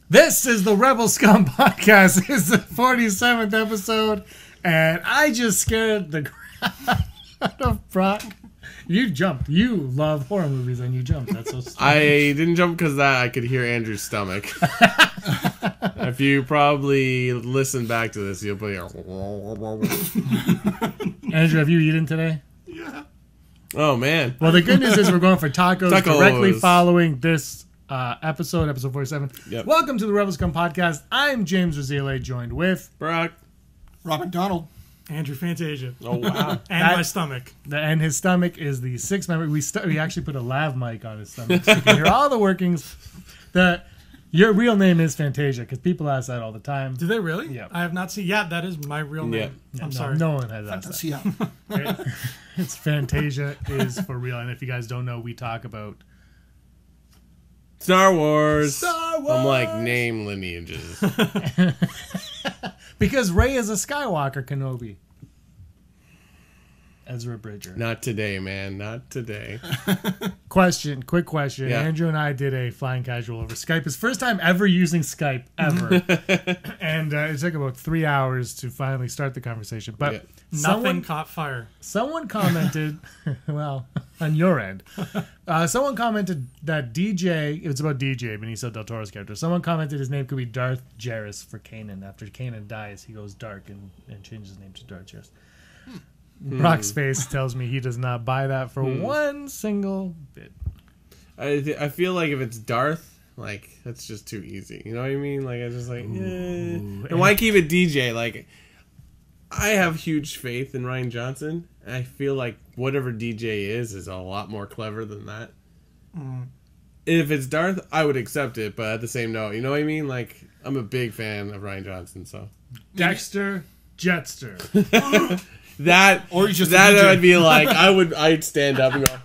This is the Rebel Scum Podcast. It's the 47th episode, and I just scared the crap out of Brock. You jumped. You love horror movies, and you jumped. That's so stupid. I didn't jump because I could hear Andrew's stomach. If you probably listen back to this, you'll be Andrew, have you eaten today? Yeah. Oh, man. Well, the good news is we're going for tacos. Directly following this episode 47. Yep. Welcome to the Rebel Scum Podcast. I'm James Razile, joined with Brock. Rob McDonald. Andrew Fantasia. Oh, wow. And my stomach. And his stomach is the sixth member. We actually put a lav mic on his stomach so you can hear all the workings. Your real name is Fantasia, because people ask that all the time. Do they really? Yeah. I have not seen. Yeah, that is my real name. I'm sorry. No one has asked that. It's Fantasia is for real. And if you guys don't know, we talk about Star Wars. Star Wars. I'm like, name lineages. Because Rey is a Skywalker Kenobi. Ezra Bridger. Not today, man. Not today. Quick question. Yeah. Andrew and I did a flying casual over Skype. His first time ever using Skype, ever. And it took about 3 hours to finally start the conversation. But Yeah. Nothing caught fire. someone commented, well, on your end, someone commented that DJ, it's about DJ, Benicio del Toro's character. Someone commented his name could be Darth Jarrus for Kanan. After Kanan dies, he goes dark and changes his name to Darth Jarrus. Brock's face tells me he does not buy that for one single bit. I feel like if it's Darth, like, that's just too easy. You know what I mean? Like, I just like, And why keep it DJ? Like, I have huge faith in Rian Johnson. I feel like whatever DJ is a lot more clever than that. If it's Darth, I would accept it, but at the same note, you know what I mean? Like, I'm a big fan of Rian Johnson, so. Dexter Jetster. That, Or he's just that a DJ. I'd be like, I'd stand up and go,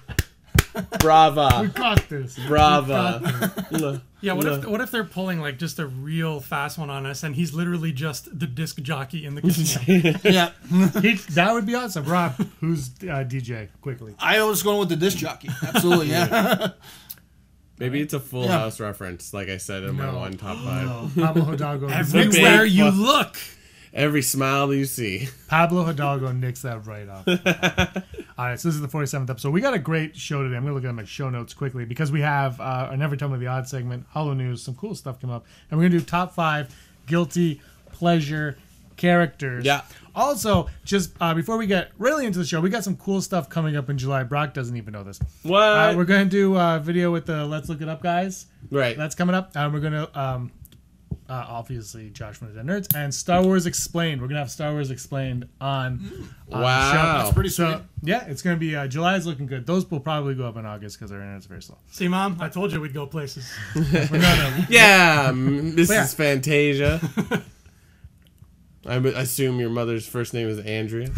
We brava, got this. brava. Yeah, what if they're pulling like just a real fast one on us and he's literally just the disc jockey in the casino? Yeah. That would be awesome. Rob, who's DJ? Quickly. I was going with the disc jockey. Absolutely, yeah. Maybe it's a Full Yeah. House reference, like I said in my one top 5. No, Pablo Hidalgo. Everywhere big you fu- look. Every smile you see. Pablo Hidalgo nicks that right off. All right, so this is the 47th episode. We got a great show today. I'm going to look at my show notes quickly because we have an Every Time of the Odd segment, Hollow News, some cool stuff come up. And we're going to do top 5 guilty pleasure characters. Yeah. Also, just before we get really into the show, we got some cool stuff coming up in July. Brock doesn't even know this. What? We're going to do a video with the Let's Look It Up guys. Right. That's coming up. We're going to... obviously Josh from the Dead Nerds and Star Wars Explained. We're gonna have Star Wars Explained on the show. Wow. Pretty sweet. So yeah, it's gonna be July is looking good. Those will probably go up in August because our internet's very slow. See, Mom, I told you we'd go places. Yeah, Mrs. Yeah. Fantasia. I assume your mother's first name is Andrea.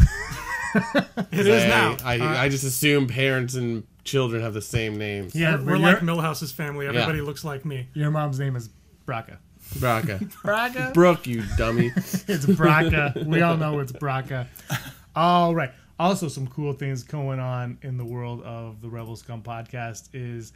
It is now. I just assume parents and children have the same names. Yeah, We're like Millhouse's family. Everybody looks like me. your mom's name is Braca. Braca. Braca. Brooke, you dummy. It's Braca. We all know it's Braca. All right. Also, some cool things going on in the world of the Rebel Scum podcast is,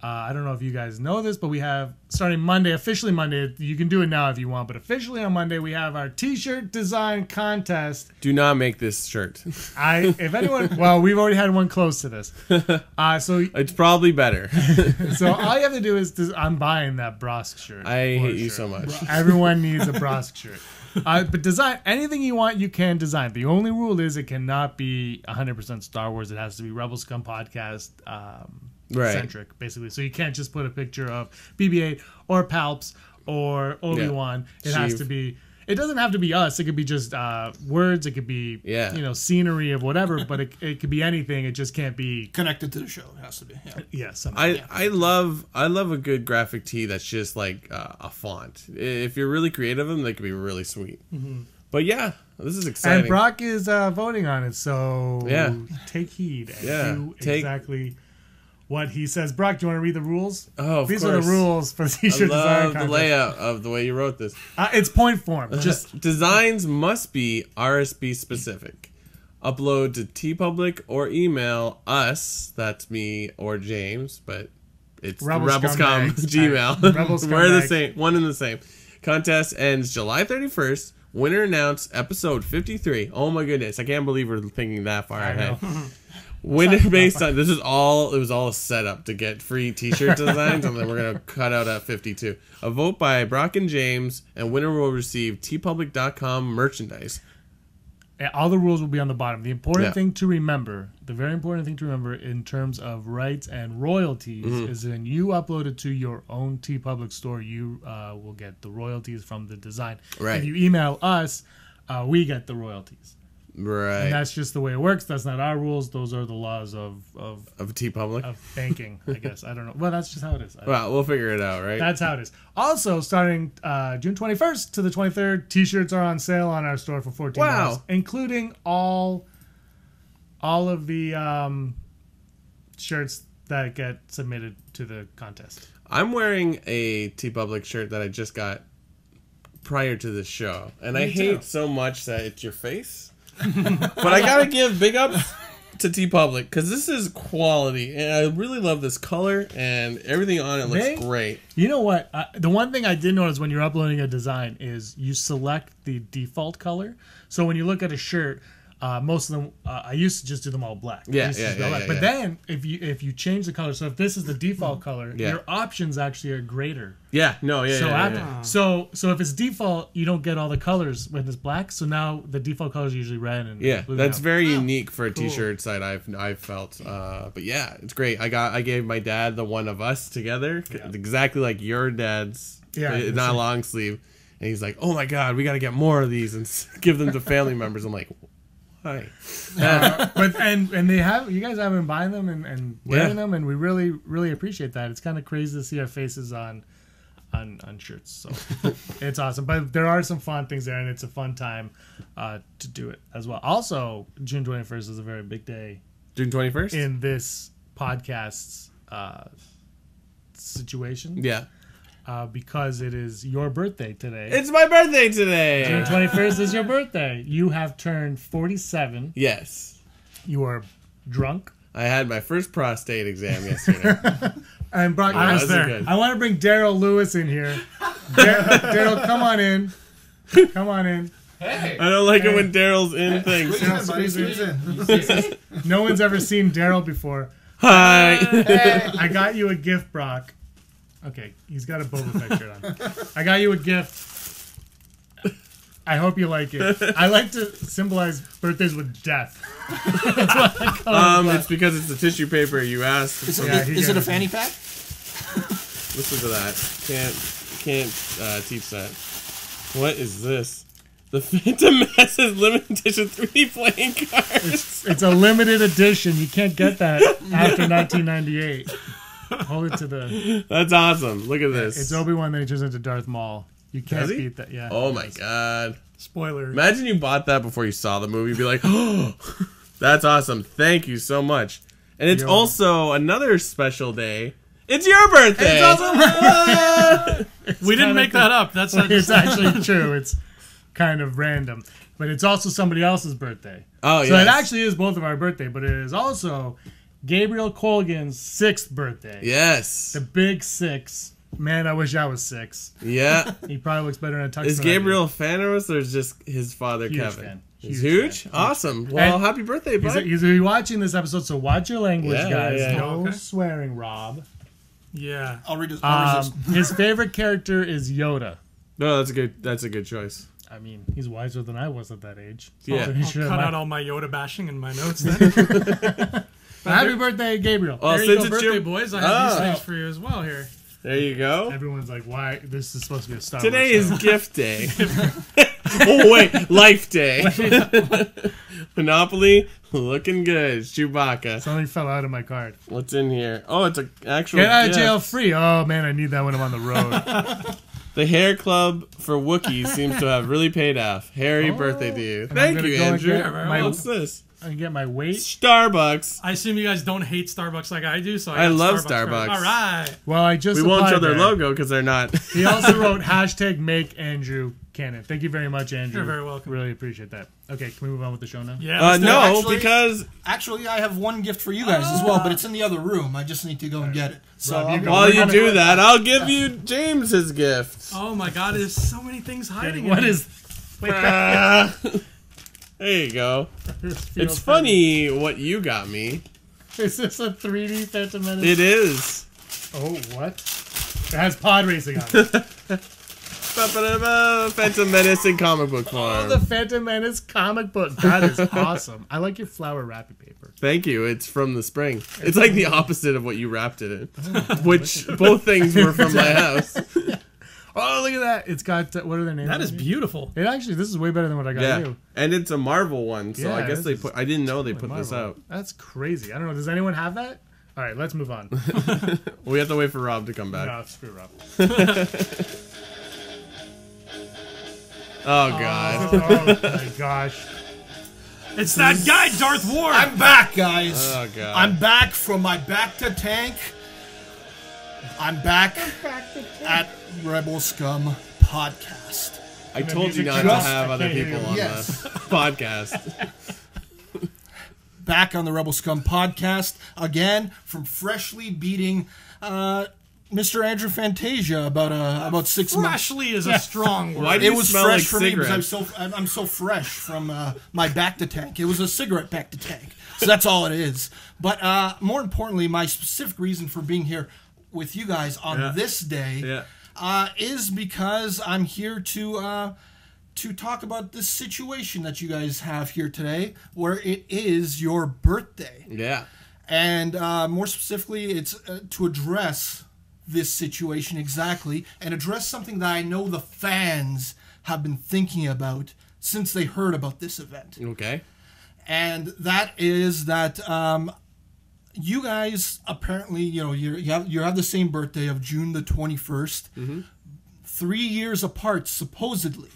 I don't know if you guys know this, but we have, starting Monday, officially Monday, you can do it now if you want, but officially on Monday, we have our t-shirt design contest. Do not make this shirt. If anyone, well, we've already had one close to this. So It's probably better. all you have to do is, I'm buying that Brosk shirt. I hate you shirt. so much. Everyone needs a Brosk shirt. But design anything you want, you can design. The only rule is it cannot be 100% Star Wars. It has to be Rebel Scum podcast centric, basically. So you can't just put a picture of BB-8 or Palps or Obi-Wan. It has to be. It doesn't have to be us. It could be just words. It could be scenery of whatever. But it could be anything. It just can't be Connected to the show. It has to be. Yeah. I love a good graphic tee that's just like a font. If you're really creative in them, they could be really sweet. But yeah, this is exciting. And Brock is voting on it, so take heed and do exactly what he says. Brock, do you want to read the rules? Oh, of These course. are the rules for the t-shirt design I love contest. the layout of the way you wrote this. It's point form. Just Designs must be RSB specific. Upload to TeePublic or email us, that's me or James, but It's Rebel Rebel Scum Scumbags. Gmail. Rebel We're the Scumbags. same, one and the same. Contest ends July 31st. Winner announced episode 53. Oh my goodness, I can't believe we're thinking that far ahead. Winner based on it was all a setup to get free t-shirt designs, and then we're gonna cut out at 52. A vote by Brock and James, and winner will receive tpublic.com merchandise. All the rules will be on the bottom. The important Yeah. thing to remember, the very important thing to remember in terms of rights and royalties is when you upload it to your own TeePublic store, you will get the royalties from the design. Right. If you email us, we get the royalties. Right. And that's just the way it works. That's not our rules. Those are the laws of TeePublic? of banking, I guess. I don't know. Well, that's just how it is. Well, we'll figure it out, right? That's how it is. Also, starting June 21st to the 23rd, T-shirts are on sale on our store for $14, Wow. including all of the shirts that get submitted to the contest. I'm wearing a TeePublic shirt that I just got prior to the show, and I Me hate too. so much that it's your face. But I gotta give big ups to TeePublic because this is quality, and I really love this color, and everything on it looks great. You know what? The one thing I did notice when you're uploading a design is you select the default color. So when you look at a shirt, most of them, I used to just do them all black. Yeah, I used to just yeah, go yeah, black. But then if you change the color, so if this is the default color, Yeah. your options actually are greater. Yeah, no, yeah, So yeah, after, yeah. so if it's default, you don't get all the colors when it's black. So now the default colors are usually red and Yeah, blue that's now. very unique for a t-shirt site I've felt. But yeah, it's great. I gave my dad the one of us together, exactly like your dad's. Yeah, It's not a long sleeve, and he's like, "Oh my god, we got to get more of these and give them to family members." I'm like, "Why?" But and they have, you guys have been buying them and wearing them, and we really appreciate that. It's kind of crazy to see our faces on shirts, so it's awesome. But there are some fun things there, and it's a fun time to do it as well. Also, June 21st is a very big day June 21st. in this podcast's situation. Yeah, Because it is your birthday today. it's my birthday today. June 21st is your birthday. You have turned 47. Yes, You are drunk. I had my first prostate exam yesterday. And Brock, I was That there. good. I want to bring Daryl Lewis in here. Daryl, come on in. Come on in. I don't like it when Daryl's in things. No one's ever seen Daryl before. Hi. I got you a gift, Brock. Okay, he's got a Boba Fett shirt on. I got you a gift. I hope you like it. I like to symbolize birthdays with death. That's why I call it It's because it's the tissue paper you asked. Is Yeah, he it a got it. fanny pack? Listen to that. Can't teach that. What is this? The Phantom Menace limited edition 3D playing cards. It's a limited edition. You can't get that after 1998. Hold it to the... That's awesome. Look at this. It's Obi-Wan, then he turns into Darth Maul. You can't Does he? beat that. Yeah. Oh my god. Spoiler. Imagine you bought that before you saw the movie. You'd be like, oh, that's awesome. Thank you so much. And it's You're also another special day. It's your birthday. We didn't make that up. That's It's actually true. It's kind of random. But it's also somebody else's birthday. Oh, So yes. it actually is both of our birthday, but it is also Gabriel Colgan's 6th birthday. Yes. The big 6. Man, I wish I was 6. Yeah. He probably looks better in a tux. Is than I do. Gabriel a fan of us, or is just his father, Huge Kevin? fan. He's Huge huge? fan. Awesome. Well, And happy birthday, bud. He's watching this episode, so watch your language, Yeah, guys. yeah, yeah. No Okay. swearing, Rob. Yeah. I'll read this. I'll resist. His favorite character is Yoda. No, that's a good choice. I mean, he's wiser than I was at that age. Yeah. So he I'll should cut have out all my Yoda bashing in my notes then. Happy birthday, Gabriel. Well, There you since go, it's birthday your boys. I have Ah. these things for you as well here. There you go. Everyone's like, why? This is supposed to be a Star Today Wars is gift day. Oh wait, life day. Monopoly, looking good. Chewbacca. Something fell out of my card. What's in here? Oh, it's an actual Get out of gift. jail free. Oh, man, I need that when I'm on the road. The hair club for Wookiees seems to have really paid off. Happy birthday to you. I'm Thank gonna you, go and Andrew. get my- What's this? I can get my weight. Starbucks. I assume you guys don't hate Starbucks like I do, so I got love for Starbucks. it. All right. Well, I just We won't applied show their there. logo because they're not. He also wrote hashtag make Andrew canon. Thank you very much, Andrew. You're very welcome. Really appreciate that. Okay, can we move on with the show now? Yeah. No, because Actually, I have one gift for you guys as well, but it's in the other room. I just need to go and get it. So Rob, while you do that, I'll give you James's gift. Oh my God! There's so many things hiding. What in is? There you go. It's funny what you got me. Is this a 3D Phantom Menace? It is. Oh, what? It has pod racing on it. Phantom Menace in comic book form. Oh, the Phantom Menace comic book. That is awesome. I like your flower wrapping paper. Thank you. It's from the spring. It's like the opposite of what you wrapped it in. Which both things were from my house. Oh, look at that. It's got, what are their names? That is beautiful. It actually, this is way better than what I got you. And it's a Marvel one, so Yeah, I guess this they is put. I didn't know they put this Marvel. out. That's crazy. I don't know. Does anyone have that? All right, let's move on. We have to wait for Rob to come back. No, screw Rob. Oh god. Oh my gosh. It's that guy, Darth Ward. I'm back, guys. Oh god. I'm back from my back to tank. I'm back at Rebel Scum podcast. I told you not to just- have I other can't hear people you. on Yes. the podcast. Back on the Rebel Scum podcast again from freshly beating Mr. Andrew Fantasia about 6 months. Freshly is a strong word. Why do It you was smell fresh like for me cigarettes? because I'm so fresh from my back to tank. It was a cigarette back to tank, so that's all it is. But more importantly, my specific reason for being here with you guys on this day is because I'm here to talk about this situation that you guys have here today, where it is your birthday. Yeah. And more specifically, it's to address this situation exactly and address something that I know the fans have been thinking about since they heard about this event. Okay. And that is that you guys apparently, you have the same birthday of June the 21st, 3 years apart, supposedly.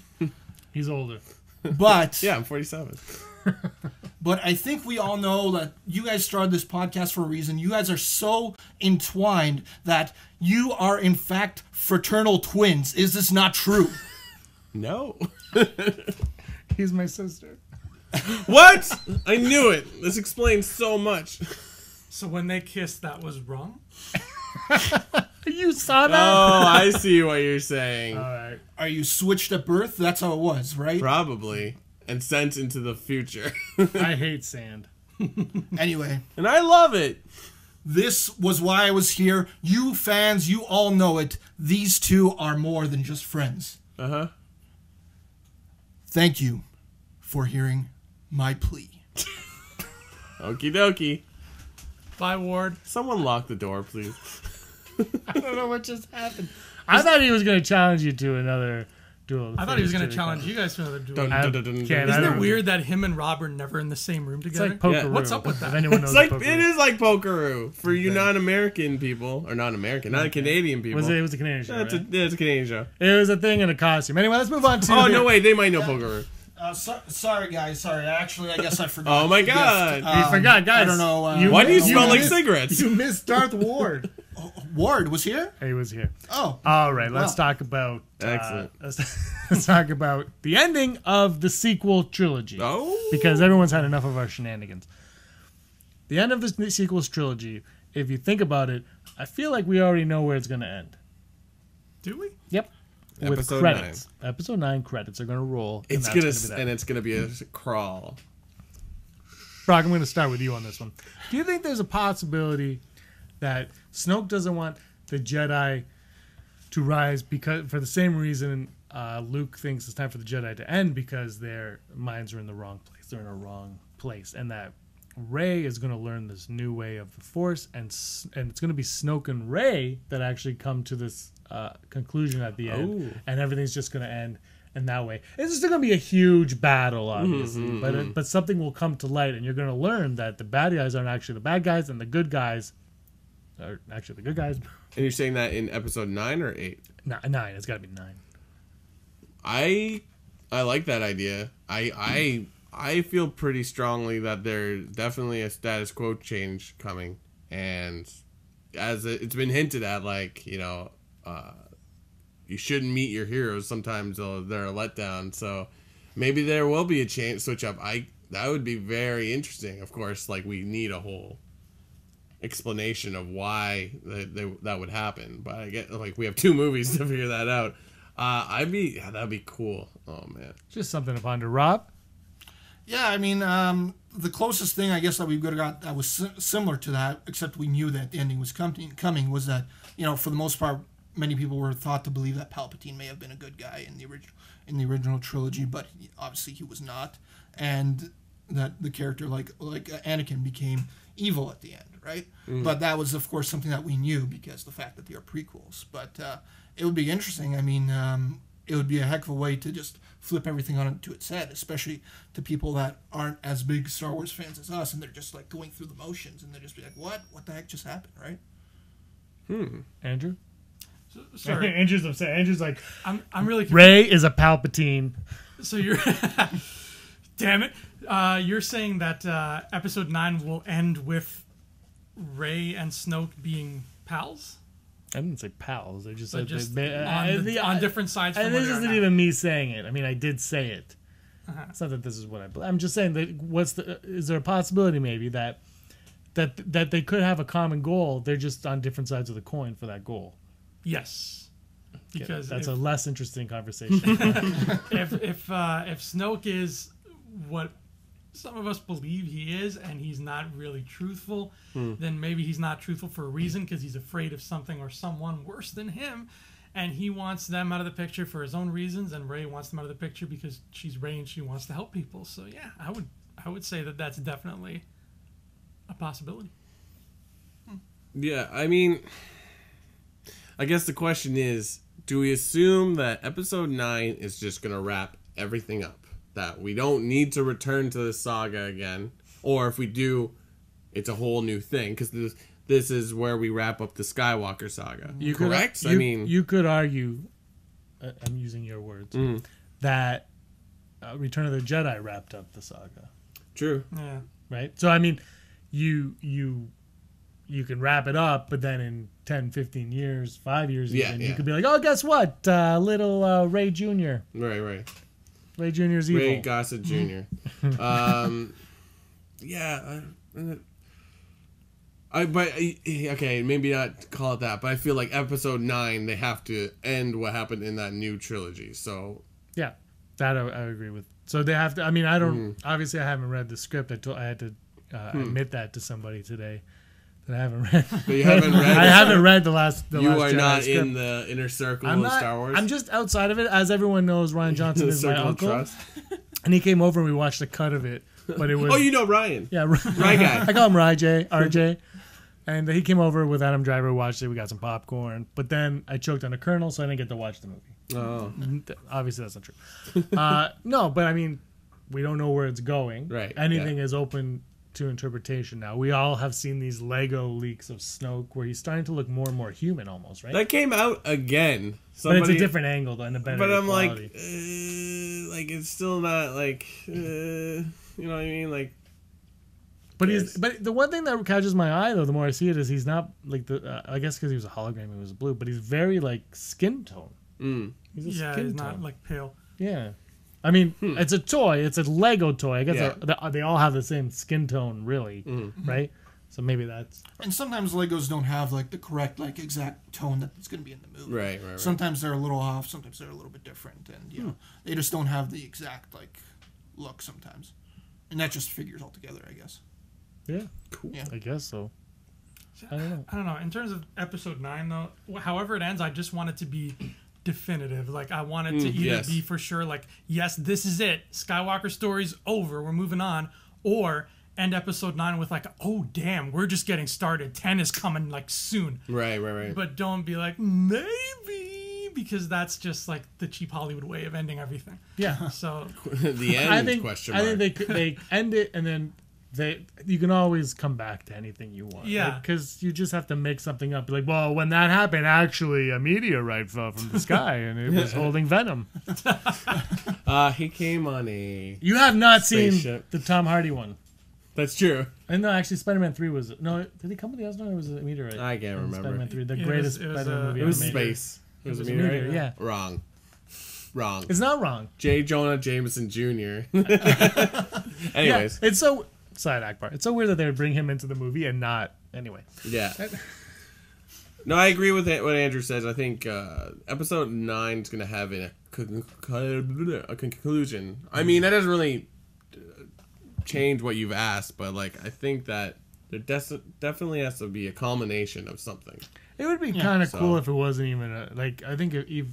He's older. But Yeah, I'm 47. But I think we all know that you guys started this podcast for a reason. You guys are so entwined that you are, in fact, fraternal twins. Is this not true? No. He's my sister. What? I knew it. This explains so much. So when they kissed, that was wrong? You saw that? Oh, I see what you're saying. All right. Are you switched at birth? That's how it was, right? Probably. And sent into the future. I hate sand. Anyway, And I love it. this was why I was here. You fans, you all know it. These two are more than just friends. Uh-huh. Thank you for hearing my plea. Okie dokie. Bye, Ward. Someone lock the door, please. I don't know what just happened. I thought he was going to challenge you to another duel. I thought he was going to challenge you guys to another duel. Dun, dun, dun, dun, can't- dun. I Isn't don't- it weird that him and Rob are never in the same room It's together? like Pokeroo. Yeah. What's up with that? If anyone knows It's like Pokeroo. it is like Pokeroo for you non-American people, or non-American, not Canadian people. It was a Canadian show, Yeah, it's right? a Canadian show. It was a thing in a costume. Anyway, let's move on to... Oh no, wait, they might know Pokeroo. Sorry, guys. Sorry. Actually, I guess I forgot. Oh my the gift. god! You forgot, guys. I don't know. Why do you I don't smell know. like missed- cigarettes? You missed Darth Ward. Ward was here? He was here. Oh. All right, let's Wow. talk about... Excellent. Let's talk about the ending of the sequel trilogy. Oh, Because everyone's had enough of our shenanigans. The end of the sequels trilogy, if you think about it, I feel like we already know where it's going to end. Do we? Yep. Episode credits. Episode 9 credits are going to roll. and it's that's gonna be that. and it's gonna be a crawl. Brock, I'm going to start with you on this one. Do you think there's a possibility that Snoke doesn't want the Jedi to rise because for the same reason Luke thinks it's time for the Jedi to end because their minds are in the wrong place. They're in a wrong place. And that Rey is going to learn this new way of the Force, and it's going to be Snoke and Rey that actually come to this conclusion at the end, Oh. and everything's just going to end in that way. It's still going to be a huge battle, obviously, but something will come to light, and you're going to learn that the bad guys aren't actually the bad guys, and the good guys are actually the good guys. And you're saying that in episode 9 or 8? 9. It's got to be 9. I like that idea. I feel pretty strongly that there's definitely a status quo change coming, and as it's been hinted at, like you shouldn't meet your heroes. Sometimes they're a letdown. So maybe there will be a switch up. That would be very interesting. Of course, like we need a whole explanation of why that would happen. But I get like we have 2 movies to figure that out. That'd be cool. Oh man, just something to ponder. Rob? Yeah, I mean, the closest thing I guess that we could have got that was similar to that, except we knew that the ending was coming, was that, you know, for the most part, many people were thought to believe that Palpatine may have been a good guy in the original trilogy, but obviously he was not, and that the character like Anakin became evil at the end, right? But that was, of course, something that we knew because the fact that they are prequels. But it would be interesting. I mean, it would be a heck of a way to just flip everything on to its head, especially to people that aren't as big Star Wars fans as us, and they're just like going through the motions, and they're just be like, what the heck just happened, right? Andrew? Sorry. Andrew's upset. Andrew's like, I'm really confused. Rey is a Palpatine. So you're... Damn it. You're saying that episode 9 will end with Rey and Snoke being pals? I didn't say pals. I just said just on different sides. And this isn't even me saying it. I mean, I did say it. It's not that this is what I believe. I'm just saying that is there a possibility maybe that they could have a common goal? They're just on different sides of the coin for that goal. Yes, because that's a less interesting conversation. if Snoke is what some of us believe he is, and he's not really truthful, then maybe he's not truthful for a reason, because he's afraid of something or someone worse than him, and he wants them out of the picture for his own reasons, and Rey wants them out of the picture because she's Rey and she wants to help people. So yeah, I would say that that's definitely a possibility. Yeah, I mean, I guess the question is, do we assume that episode 9 is just going to wrap everything up? That we don't need to return to the saga again? Or if we do, it's a whole new thing? Because this is where we wrap up the Skywalker saga. Correct? You could argue, I'm using your words, that Return of the Jedi wrapped up the saga. True. Yeah. Right? So, I mean, you can wrap it up, but then in 10, 15 years, 5 years even, you could be like, oh, guess what? Little Rey Jr. Right. Ray Jr.'s evil. Ray Gossett Jr. Yeah. Okay, maybe not call it that, but I feel like episode 9, they have to end what happened in that new trilogy. So yeah, that I agree with. So they have to. I mean, I don't. Obviously, I haven't read the script. I had to admit that to somebody today. That I haven't read. But you haven't read. I haven't read the last. You last are Jedi not script. in the inner circle of Star Wars. I'm just outside of it. As everyone knows, Ryan Johnson is my uncle, and he came over and we watched a cut of it. But it was. Oh, you know Ryan. Yeah, Ryan guy. I call him RJ. And he came over with Adam Driver, watched it. We got some popcorn. But then I choked on a kernel, so I didn't get to watch the movie. Oh. Obviously, that's not true. No, but I mean, we don't know where it's going. Right. Anything is open to interpretation now. We all have seen these Lego leaks of Snoke where he's starting to look more and more human almost, right? That came out again. But it's a different angle though, and a better quality. Like it's still not like, you know what I mean? Like, But the one thing that catches my eye though, the more I see it, is he's not like I guess because he was a hologram, he was blue, but he's very like skin tone. He's not like pale. Yeah, I mean it's a toy, it's a Lego toy. I guess they all have the same skin tone, really, right? So maybe that's. And sometimes Legos don't have like the correct like exact tone that's going to be in the movie. Right. Sometimes they're a little off. Sometimes they're a little bit different, and you know they just don't have the exact like look sometimes, and that just figures altogether, I guess. Yeah, cool. Yeah. I guess so. I don't know. In terms of episode 9, though, however it ends, I just want it to be definitive. Like, I want it to either be for sure, like, yes, this is it. Skywalker story's over. We're moving on. Or end episode 9 with, like, oh, damn, we're just getting started. 10 is coming, like, soon. Right. But don't be like, maybe, because that's just, like, the cheap Hollywood way of ending everything. Yeah. So. The end question mark. I think they end it and then you can always come back to anything you want. Yeah. Because you just have to make something up. Like, well, when that happened, actually, a meteorite fell from the sky and it was holding venom. He came on a. You have not spaceship. seen the Tom Hardy one. That's true. And no, actually, Spider-Man 3 was. No, did he come with the astronaut or was it a meteorite? I can't remember. Spider-Man 3, the greatest Spider-Man movie It was ever made. space. It was me, right? Yeah. Wrong. It's not wrong. J. Jonah Jameson Jr. Anyways. Yeah, it's so... Side Akbar. It's so weird that they would bring him into the movie and not... Anyway. Yeah. No, I agree with what Andrew says. I think episode 9 is going to have a conclusion. I mean, that doesn't really change what you've asked, but like I think that there definitely has to be a culmination of something. It would be kind of cool if it wasn't even a... Like, I think if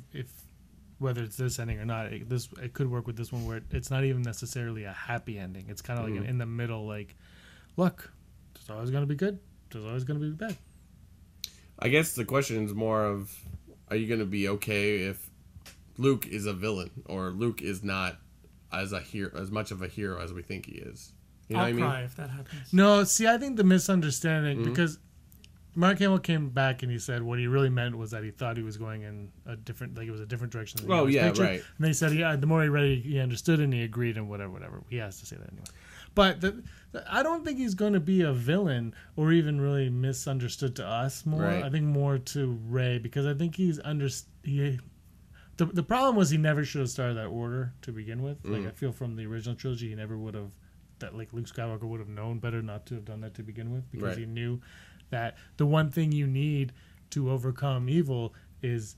whether it's this ending or not, it could work with this one where it's not even necessarily a happy ending. It's kind of like an in the middle, like, look, it's always going to be good. It's always going to be bad. I guess the question is more of, are you going to be okay if Luke is a villain or Luke is not as much of a hero as we think he is? You know I'll what I mean? cry if that happens. No, see, I think the misunderstanding, because Mark Hamill came back and he said what he really meant was that he thought he was going in a different, like it was a different direction than Oh, yeah, pictured. right. And they said the more he read it, he understood and he agreed and whatever. He has to say that anyway. But I don't think he's going to be a villain or even really misunderstood to us more. Right. I think more to Rey, because I think he's the problem was he never should have started that order to begin with. Like I feel from the original trilogy, he never would have, that like Luke Skywalker would have known better not to have done that to begin with, because he knew that the one thing you need to overcome evil is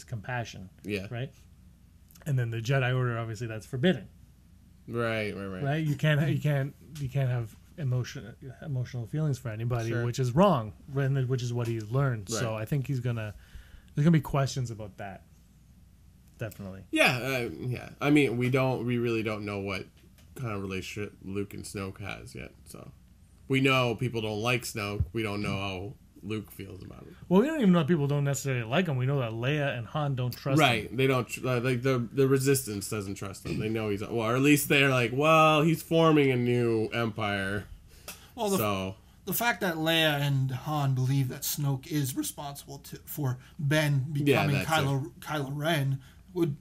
compassion. Yeah. Right? And then the Jedi Order, obviously that's forbidden. Right. Right? You can't have emotional feelings for anybody, which is wrong, which is what he's learned. Right. So I think there's gonna be questions about that. Definitely. Yeah, yeah. I mean, we really don't know what kind of relationship Luke and Snoke has yet. So we know people don't like Snoke. We don't know how Luke feels about it. Well, we don't even know if people don't necessarily like him. We know that Leia and Han don't trust him. Right. They don't, like, the Resistance doesn't trust him. They know he's, or at least they're like, well, he's forming a new empire. Well, the fact that Leia and Han believe that Snoke is responsible for Ben becoming Kylo Ren would,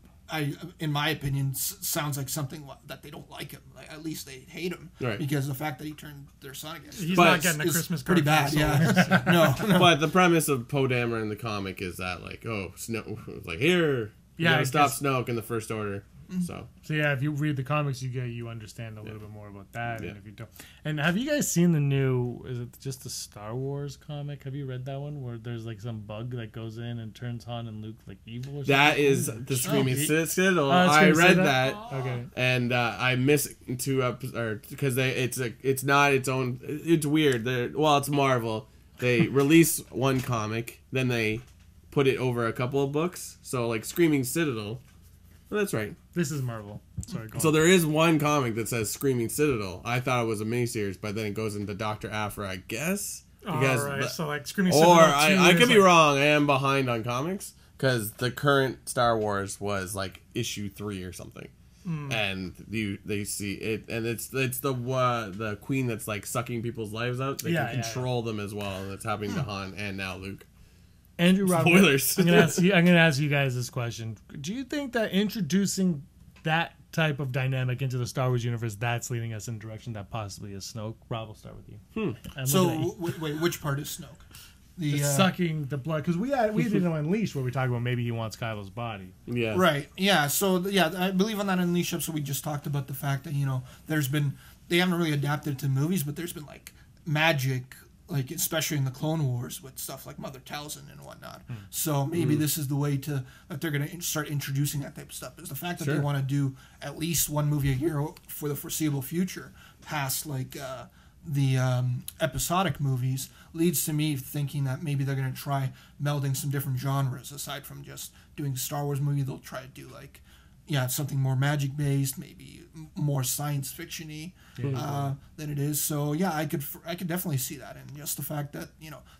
in my opinion, sounds like something that they don't like him. Like, at least they hate him, right? Because the fact that he turned their son against him, not getting a Christmas card. Pretty bad, yeah. no. But the premise of Poe Dameron in the comic is that, like, Snoke, like, here, you gotta stop Snoke in the First Order. So yeah, if you read the comics, you understand a little bit more about that. And if you don't, and have you guys seen the new? Is it just the Star Wars comic? Have you read that one where there's like some bug that goes in and turns Han and Luke like evil? Or something? That is the Screaming Citadel. I read that. Okay, and I missed 2 episodes because it's not its own. It's weird. It's Marvel. They release one comic, then they put it over a couple of books. So like Screaming Citadel. Well, that's right. This is Marvel. Sorry, go on. There is one comic that says Screaming Citadel. I thought it was a miniseries, but then it goes into Dr. Aphra, I guess. Right. So like Screaming Citadel. Or I could be wrong. I am behind on comics because the current Star Wars was like issue 3 or something, and they see it, and it's the queen that's like sucking people's lives out. They can control them as well, and it's happening to Han and now Luke. Andrew, Robert, spoilers. I'm gonna ask you guys this question. Do you think that introducing that type of dynamic into the Star Wars universe, that's leading us in a direction that possibly is Snoke? Rob, we'll start with you. So wait, which part is Snoke? The sucking the blood, because we did an Unleashed where we talked about maybe he wants Kylo's body. Yeah. Right. Yeah. So I believe on that Unleashed episode we just talked about the fact that they haven't really adapted it to movies, but there's been like magic. Like, especially in the Clone Wars with stuff like Mother Talzin and whatnot. So maybe this is the way that they're going to start introducing that type of stuff. Is the fact that they want to do at least one movie a year for the foreseeable future, past like the episodic movies, leads to me thinking that maybe they're going to try melding some different genres aside from just doing a Star Wars movie. They'll try to do like something more magic based, maybe more science fiction-y than it is. So I could definitely see that, and just the fact that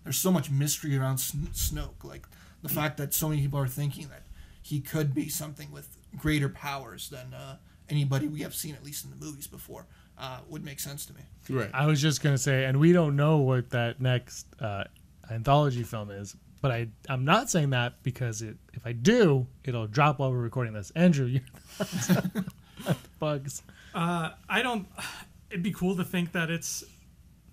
there's so much mystery around Snoke, like the fact that so many people are thinking that he could be something with greater powers than anybody we have seen, at least in the movies before, would make sense to me. Right. I was just gonna say, and we don't know what that next anthology film is. But I'm not saying that because if I do, it'll drop while we're recording this. Andrew, your thoughts? Bugs. It'd be cool to think that it's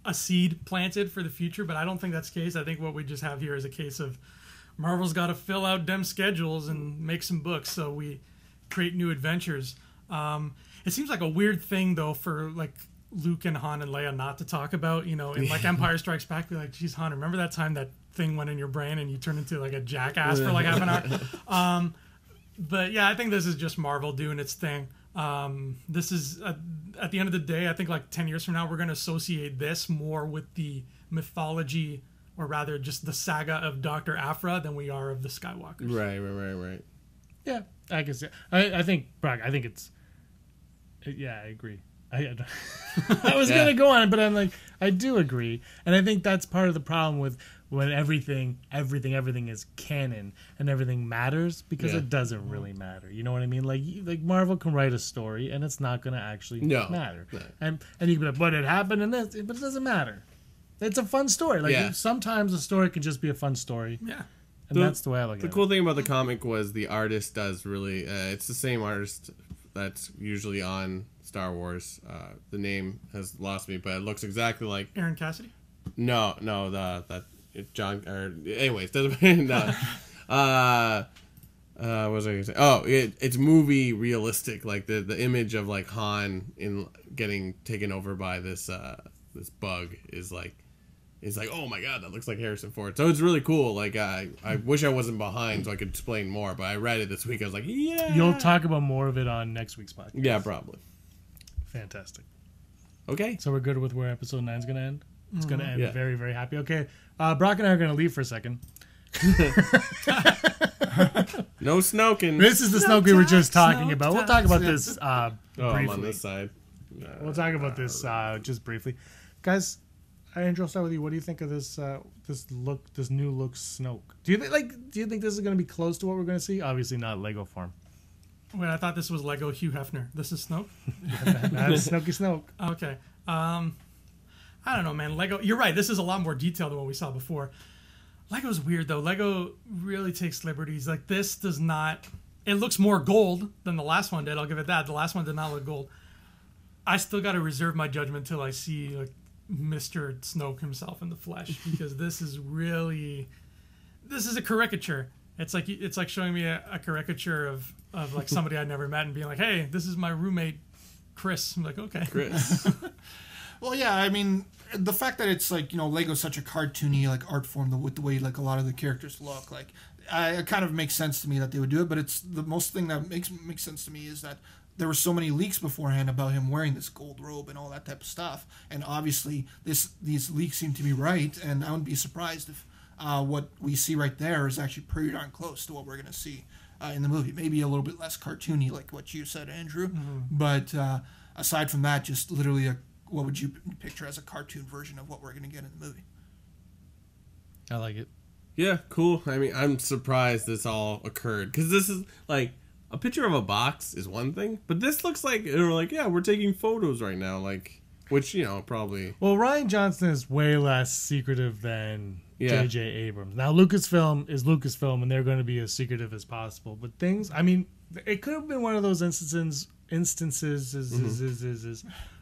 a seed planted for the future, but I don't think that's the case. I think what we just have here is a case of Marvel's got to fill out them schedules and make some books, so we create new adventures. It seems like a weird thing, though, for like Luke and Han and Leia not to talk about, in like Empire Strikes Back, be like, geez, Han, remember that time that thing went in your brain and you turned into like a jackass for like half an hour? But yeah, I think this is just Marvel doing its thing. This is, at the end of the day, I think like 10 years from now, we're going to associate this more with the mythology, or rather just the saga of Dr. Aphra, than we are of the Skywalkers. Right. Yeah, I guess. I think, Brock, I think it's... Yeah, I agree. I was going to go on, but I'm like, I do agree. And I think that's part of the problem with when everything is canon and everything matters, because it doesn't really matter. You know what I mean? Like Marvel can write a story and it's not going to actually matter. No. And you can be like, but it happened in this, but it doesn't matter. It's a fun story. Like sometimes a story can just be a fun story. Yeah. And that's the way I look at it. The cool thing about the comic was the artist does really, it's the same artist that's usually on Star Wars. The name has lost me, but it looks exactly like Aaron Cassidy. No, that John. Or anyways, doesn't no. What was I gonna say? Oh, it's movie realistic. Like the image of like Han in getting taken over by this bug is like. It's like, oh my god, that looks like Harrison Ford. So it's really cool. Like, I wish I wasn't behind so I could explain more, but I read it this week. I was like, yeah. You'll talk about more of it on next week's podcast. Yeah, probably. Fantastic. Okay. So we're good with where episode 9 is going to end? It's going to end very, very happy. Okay. Brock and I are going to leave for a second. No Snoking. This is the Snoke we were just talking about. We'll talk about this briefly. I'm on this side. We'll talk about this just briefly. Guys, Andrew, I'll start with you. What do you think of this this new look Snoke? Do you think this is going to be close to what we're going to see? Obviously not Lego form. Wait, I thought this was Lego Hugh Hefner. This is Snoke? That is Snokey Snoke. Okay. I don't know, man. Lego, you're right. This is a lot more detailed than what we saw before. Lego's weird, though. Lego really takes liberties. Like, this does not... It looks more gold than the last one did. I'll give it that. The last one did not look gold. I still got to reserve my judgment till I see, like, Mr. Snoke himself in the flesh, because this is a caricature. It's like showing me a caricature of like somebody I'd never met and being like, hey, this is my roommate Chris. I'm like, okay, Chris. Well, yeah, I mean, the fact that it's like, Lego's such a cartoony like art form with the way like a lot of the characters look, like it kind of makes sense to me that they would do it. But it's the most thing that makes sense to me is that there were so many leaks beforehand about him wearing this gold robe and all that type of stuff. And obviously, these leaks seem to be right. And I wouldn't be surprised if what we see right there is actually pretty darn close to what we're going to see in the movie. Maybe a little bit less cartoony, like what you said, Andrew. Mm-hmm. But aside from that, just literally what would you picture as a cartoon version of what we're going to get in the movie? I like it. Yeah, cool. I mean, I'm surprised this all occurred, because this is like... A picture of a box is one thing, but this looks like we're taking photos right now, like, which probably. Well, Rian Johnson is way less secretive than J.J. Abrams. Now, Lucasfilm is Lucasfilm, and they're going to be as secretive as possible. But things, I mean, it could have been one of those instances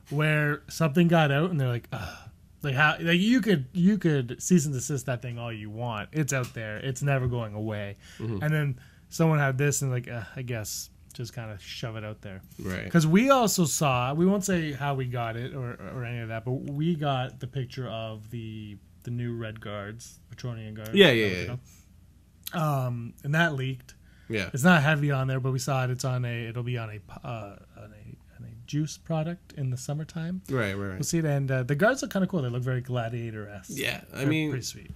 where something got out, and they're like, ugh. Like how, like you could cease and desist that thing all you want. It's out there. It's never going away. Mm-hmm. And then someone had this and like, I guess just kind of shove it out there. Right. Because we also saw, we won't say how we got it or any of that, but we got the picture of the new Red Guards, Patronian Guards. Yeah. And that leaked. Yeah. It's not heavy on there, but we saw it. It'll be on a juice product in the summertime. Right. We'll see it, and the guards look kind of cool. They look very gladiator-esque. Yeah, They're pretty sweet.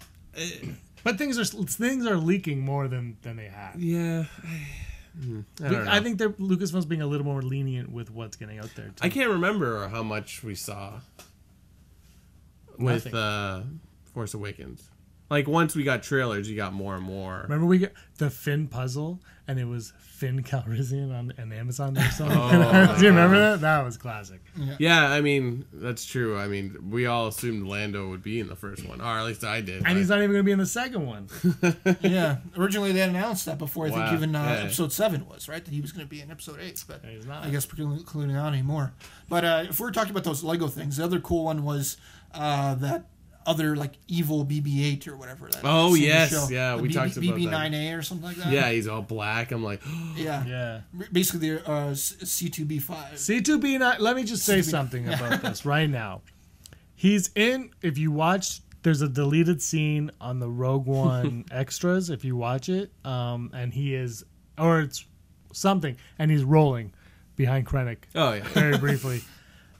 But things are leaking more than they have. Yeah, I think Lucasfilm's being a little more lenient with what's getting out there too. I can't remember how much we saw with Force Awakens. Like, once we got trailers, you got more and more. Remember we got the Finn puzzle, and it was Finn Calrissian on Amazon or something? Do you remember that? That was classic. Yeah, I mean, that's true. I mean, we all assumed Lando would be in the first one, or at least I did. And he's not even going to be in the second one. Yeah. Originally, they announced that before, I think even Episode 7 was, right? That he was going to be in Episode 8, but he's not. I guess including not anymore. But if we're talking about those Lego things, the other cool one was that other like evil BB-8 or whatever. That oh yes, show. yeah, the we talked about BB-9A or something like that. Yeah, he's all black. I'm like, yeah. Basically, C2B5. C2B9. Let me just say something about this right now. He's in. If you watch, there's a deleted scene on the Rogue One extras. If you watch it, and he is, or it's something, and he's rolling behind Krennic. Oh yeah, very briefly,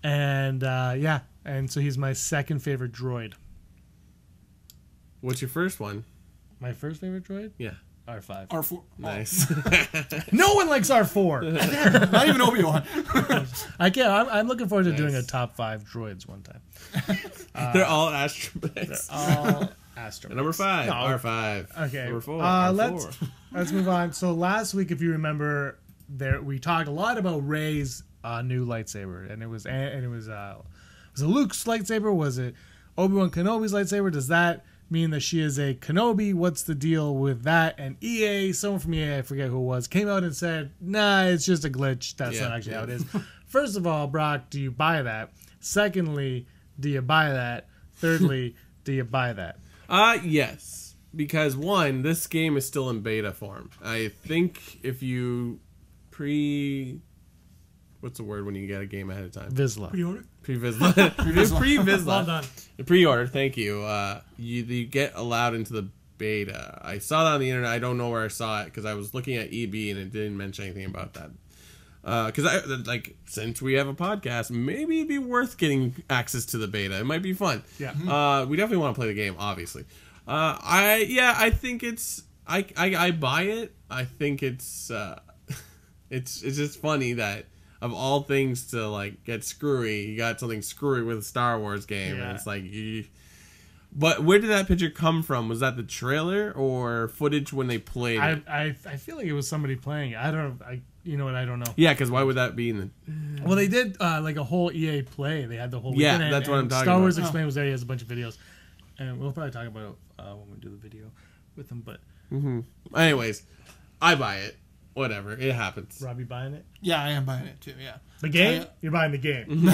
and and so he's my second favorite droid. What's your first one? My first favorite droid? Yeah. R5. R4. Nice. No one likes R4. Not even Obi-Wan. I can't. I'm looking forward to doing a top 5 droids one time. They're all astromechs. All astromechs. Number 5. No. R5. Okay. Number 4. R4. Let's move on. So last week, if you remember, we talked a lot about Rey's new lightsaber, and it was it Luke's lightsaber? Was it Obi-Wan Kenobi's lightsaber? Does that mean that she is a Kenobi? What's the deal with that? And EA, someone from EA, I forget who it was, came out and said, nah, it's just a glitch. That's not actually how it is. First of all, Brock, do you buy that? Secondly, do you buy that? Thirdly, do you buy that? Yes. Because one, this game is still in beta form. I think if you what's the word when you get a game ahead of time? Vizsla. Pre-order? Pre-Vizsla. Pre-Vizsla. Well done. Pre-order, thank you. You get allowed into the beta. I saw that on the internet. I don't know where I saw it because I was looking at EB and it didn't mention anything about that. Because since we have a podcast, maybe it'd be worth getting access to the beta. It might be fun. Yeah. We definitely want to play the game, obviously. I think it's I buy it. I think it's it's just funny that of all things to like get screwy, you got something screwy with a Star Wars game, and it's like But where did that picture come from? Was that the trailer or footage when they played it? I feel like it was somebody playing it. I don't. You know what? I don't know. Yeah, because why would that be in the? Well, they did like a whole EA play. They had the whole Yeah, weekend, that's what I'm talking Star about. Wars Explained was there. He has a bunch of videos, and we'll probably talk about it when we do the video with him. But Anyways, I buy it. Whatever, it happens. Robbie buying it? Yeah, I am buying it too. Yeah. The game? You're buying the game.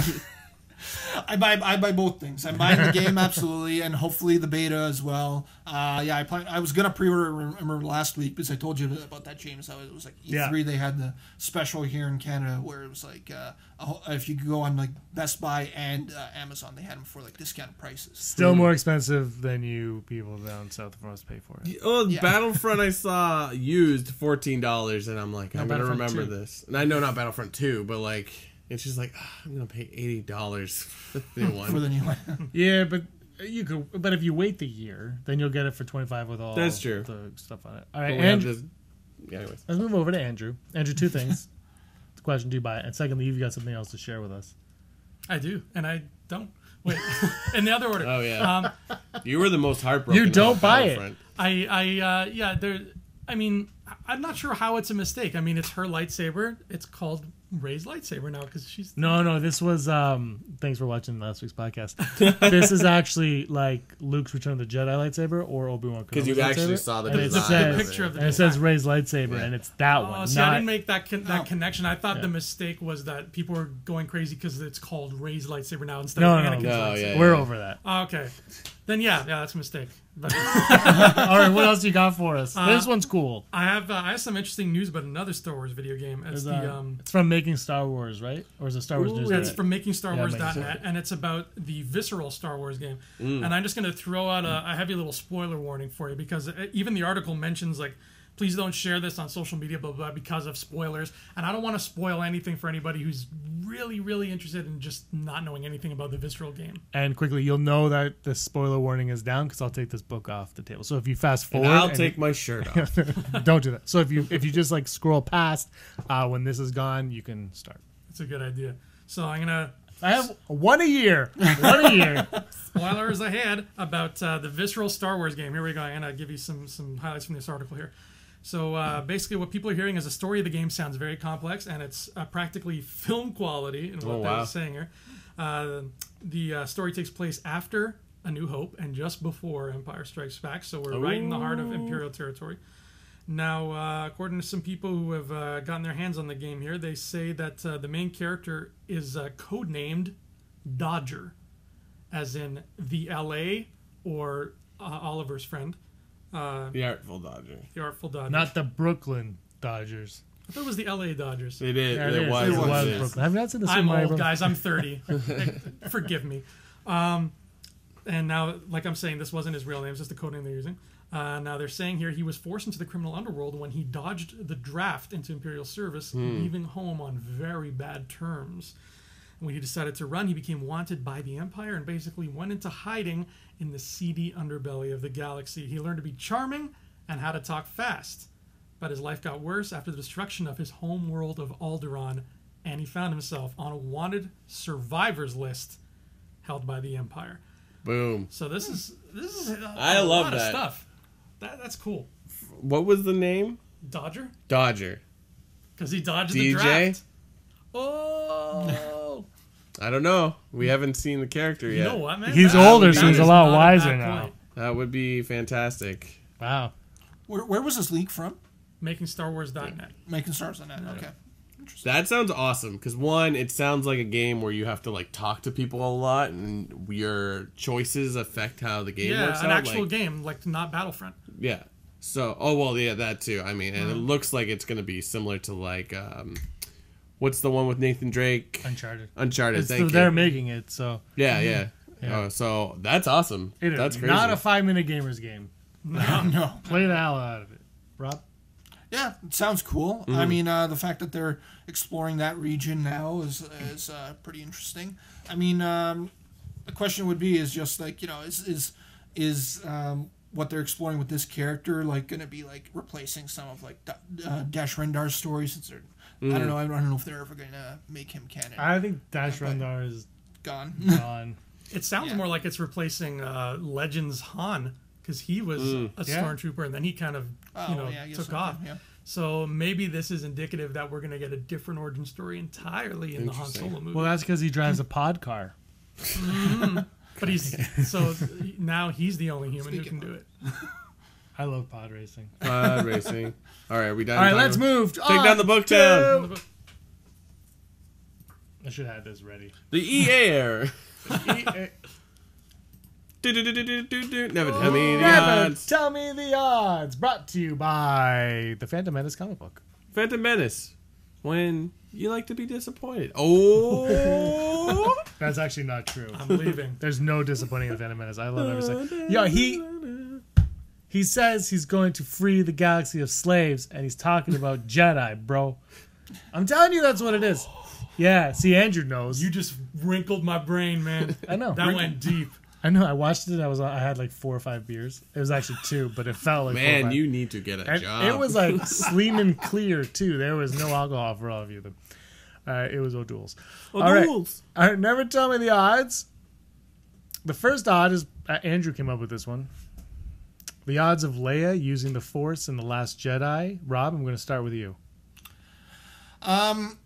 I buy both things. I'm buying the game absolutely, and hopefully the beta as well. I was gonna pre-order. Remember last week because I told you about that, James. It was like E3. They had the special here in Canada where it was like if you could go on like Best Buy and Amazon, they had them for like discounted prices. Still more expensive than you people down south of us pay for it. Oh, Battlefront I saw used $14, and I'm like, I'm gonna remember 2. this. And I know not Battlefront 2, but like. It's just like I'm gonna pay $80 for the new one. For the new one. Yeah, but you could. But if you wait the year, then you'll get it for $25 with all That's true. the stuff on it. All right, Andrew. Anyways, let's move over to Andrew. Andrew, 2 things. The question: do you buy it? And secondly, you've got something else to share with us. I do, and I don't. Wait, in the other order. Oh yeah. You were the most heartbroken. You don't buy it. I mean, I'm not sure how it's a mistake. I mean, it's her lightsaber. It's called Rey's lightsaber now because she's... No, this was... thanks for watching last week's podcast. This is actually like Luke's Return of the Jedi lightsaber or Obi-Wan Kenobi's because you actually saw the design. The picture of the and it says Rey's lightsaber, and it's that one. See, I didn't make that connection. I thought the mistake was that people were going crazy because it's called Rey's lightsaber now instead of Anakin's lightsaber. We're over that. Okay. Then that's a mistake. But all right, what else you got for us? This one's cool. I have some interesting news about another Star Wars video game. It's it's from Making Star Wars, right? Or is it Star Wars News? It's from MakingStarWars.net, and it's about the Visceral Star Wars game. And I'm just going to throw out a heavy little spoiler warning for you because even the article mentions like, please don't share this on social media, blah, blah, blah, because of spoilers. And I don't want to spoil anything for anybody who's really, really interested in just not knowing anything about the Visceral game. And quickly, you'll know that the spoiler warning is down because I'll take this book off the table. So if you fast forward... And I'll take my shirt off. Don't do that. So if you just like scroll past when this is gone, you can start. It's a good idea. So I'm going to... I have one a year. One a year. Spoilers ahead about the Visceral Star Wars game. Here we go. I'm going to give you some highlights from this article here. So basically what people are hearing is the story of the game sounds very complex, and it's practically film quality in what they're saying here. The story takes place after A New Hope and just before Empire Strikes Back, so we're right in the heart of Imperial territory. Now, according to some people who have gotten their hands on the game here, they say that the main character is codenamed Dodger, as in the LA or Oliver's friend. The Artful Dodger. The Artful Dodger. Not the Brooklyn Dodgers. I thought it was the LA Dodgers. It is. Yeah, it was Brooklyn. Have you not seen the I'm Super Mario old, Bros? guys. I'm 30. Forgive me. And now, like I'm saying, this wasn't his real name. It's just the code name they're using. Now they're saying here he was forced into the criminal underworld when he dodged the draft into Imperial service, leaving home on very bad terms. And when he decided to run, he became wanted by the Empire and basically went into hiding in the seedy underbelly of the galaxy. He learned to be charming and how to talk fast. But his life got worse after the destruction of his home world of Alderaan, and he found himself on a wanted survivors list held by the Empire. Boom. So this is I love lot of that. stuff. That's cool. What was the name? Dodger? Dodger. Because he dodged DJ? the draft. Oh. I don't know. We haven't seen the character yet. You know what, man? He's older, so that he's a is lot not a wiser bad now. point. That would be fantastic. Wow. Where was this leak from? MakingStarWars.net. Making Stars on that. Okay. That sounds awesome because one, it sounds like a game where you have to like talk to people a lot, and your choices affect how the game works an out. actual like, game, like not Battlefront. Yeah. So, that too. I mean, and it looks like it's going to be similar to like, what's the one with Nathan Drake? Uncharted. Uncharted. They're making it, so. Yeah. Yeah. So that's awesome. It is That's crazy. not a 5-minute gamers game. No. Play the hell out of it. Rob? Yeah, it sounds cool. I mean, the fact that they're exploring that region now is pretty interesting. I mean, the question would be is just like, you know, is what they're exploring with this character like going to be like replacing some of like Dash Rendar's story, since they're I don't know if they're ever going to make him canon. I think Dash Rendar is Gone. gone. It sounds more like it's replacing Legends Han, because he was a stormtrooper and then he kind of took off. Yeah. So maybe this is indicative that we're going to get a different origin story entirely in the Han Solo movie. Well, that's because he drives a pod car. But now he's the only human who can do it. I love pod racing. Pod racing. All right, are we done? All right, let's move. Take down the book town. I should have this ready. The E-Air. Never tell me the odds. Tell me the odds. Brought to you by the Phantom Menace comic book. Phantom Menace. When you like to be disappointed. Oh. That's actually not true. I'm leaving. There's no disappointing in Phantom Menace. I love every second. Yeah, he says he's going to free the galaxy of slaves, and he's talking about Jedi, bro. I'm telling you, that's what it is. Yeah, see, Andrew knows. You just wrinkled my brain, man. I know. That went deep. I know. I watched it. I had like 4 or 5 beers. It was actually 2, but it felt like 4 or Man, 5. you need to get a job. It was like Sleeman Clear too. There was no alcohol for all of you. It was O'Doul's. O'Doul's. All right, never tell me the odds. The first odd is Andrew came up with this one. The odds of Leia using the Force in The Last Jedi. Rob, I'm going to start with you. I'm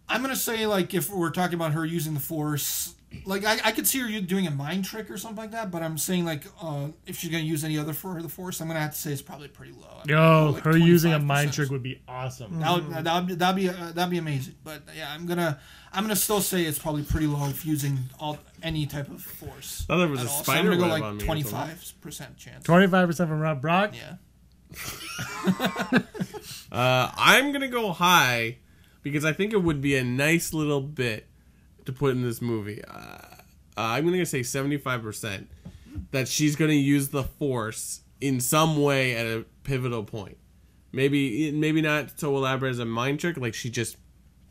going to say, like, if we're talking about her using the Force, like, I could see her doing a mind trick or something like that, but I'm saying, like, if she's going to use any other for the Force, I'm going to have to say it's probably pretty low. Like her using a mind trick would be awesome. That'd be amazing. But yeah, I'm gonna still say it's probably pretty low if using any type of Force. Oh, there was a spider so I'm web gonna on go me. like 25% chance. 25% from Rob. Brock. Yeah. I'm gonna go high because I think it would be a nice little bit to put in this movie. I'm gonna say 75% that she's gonna use the Force in some way at a pivotal point. Maybe not so elaborate as a mind trick, like she just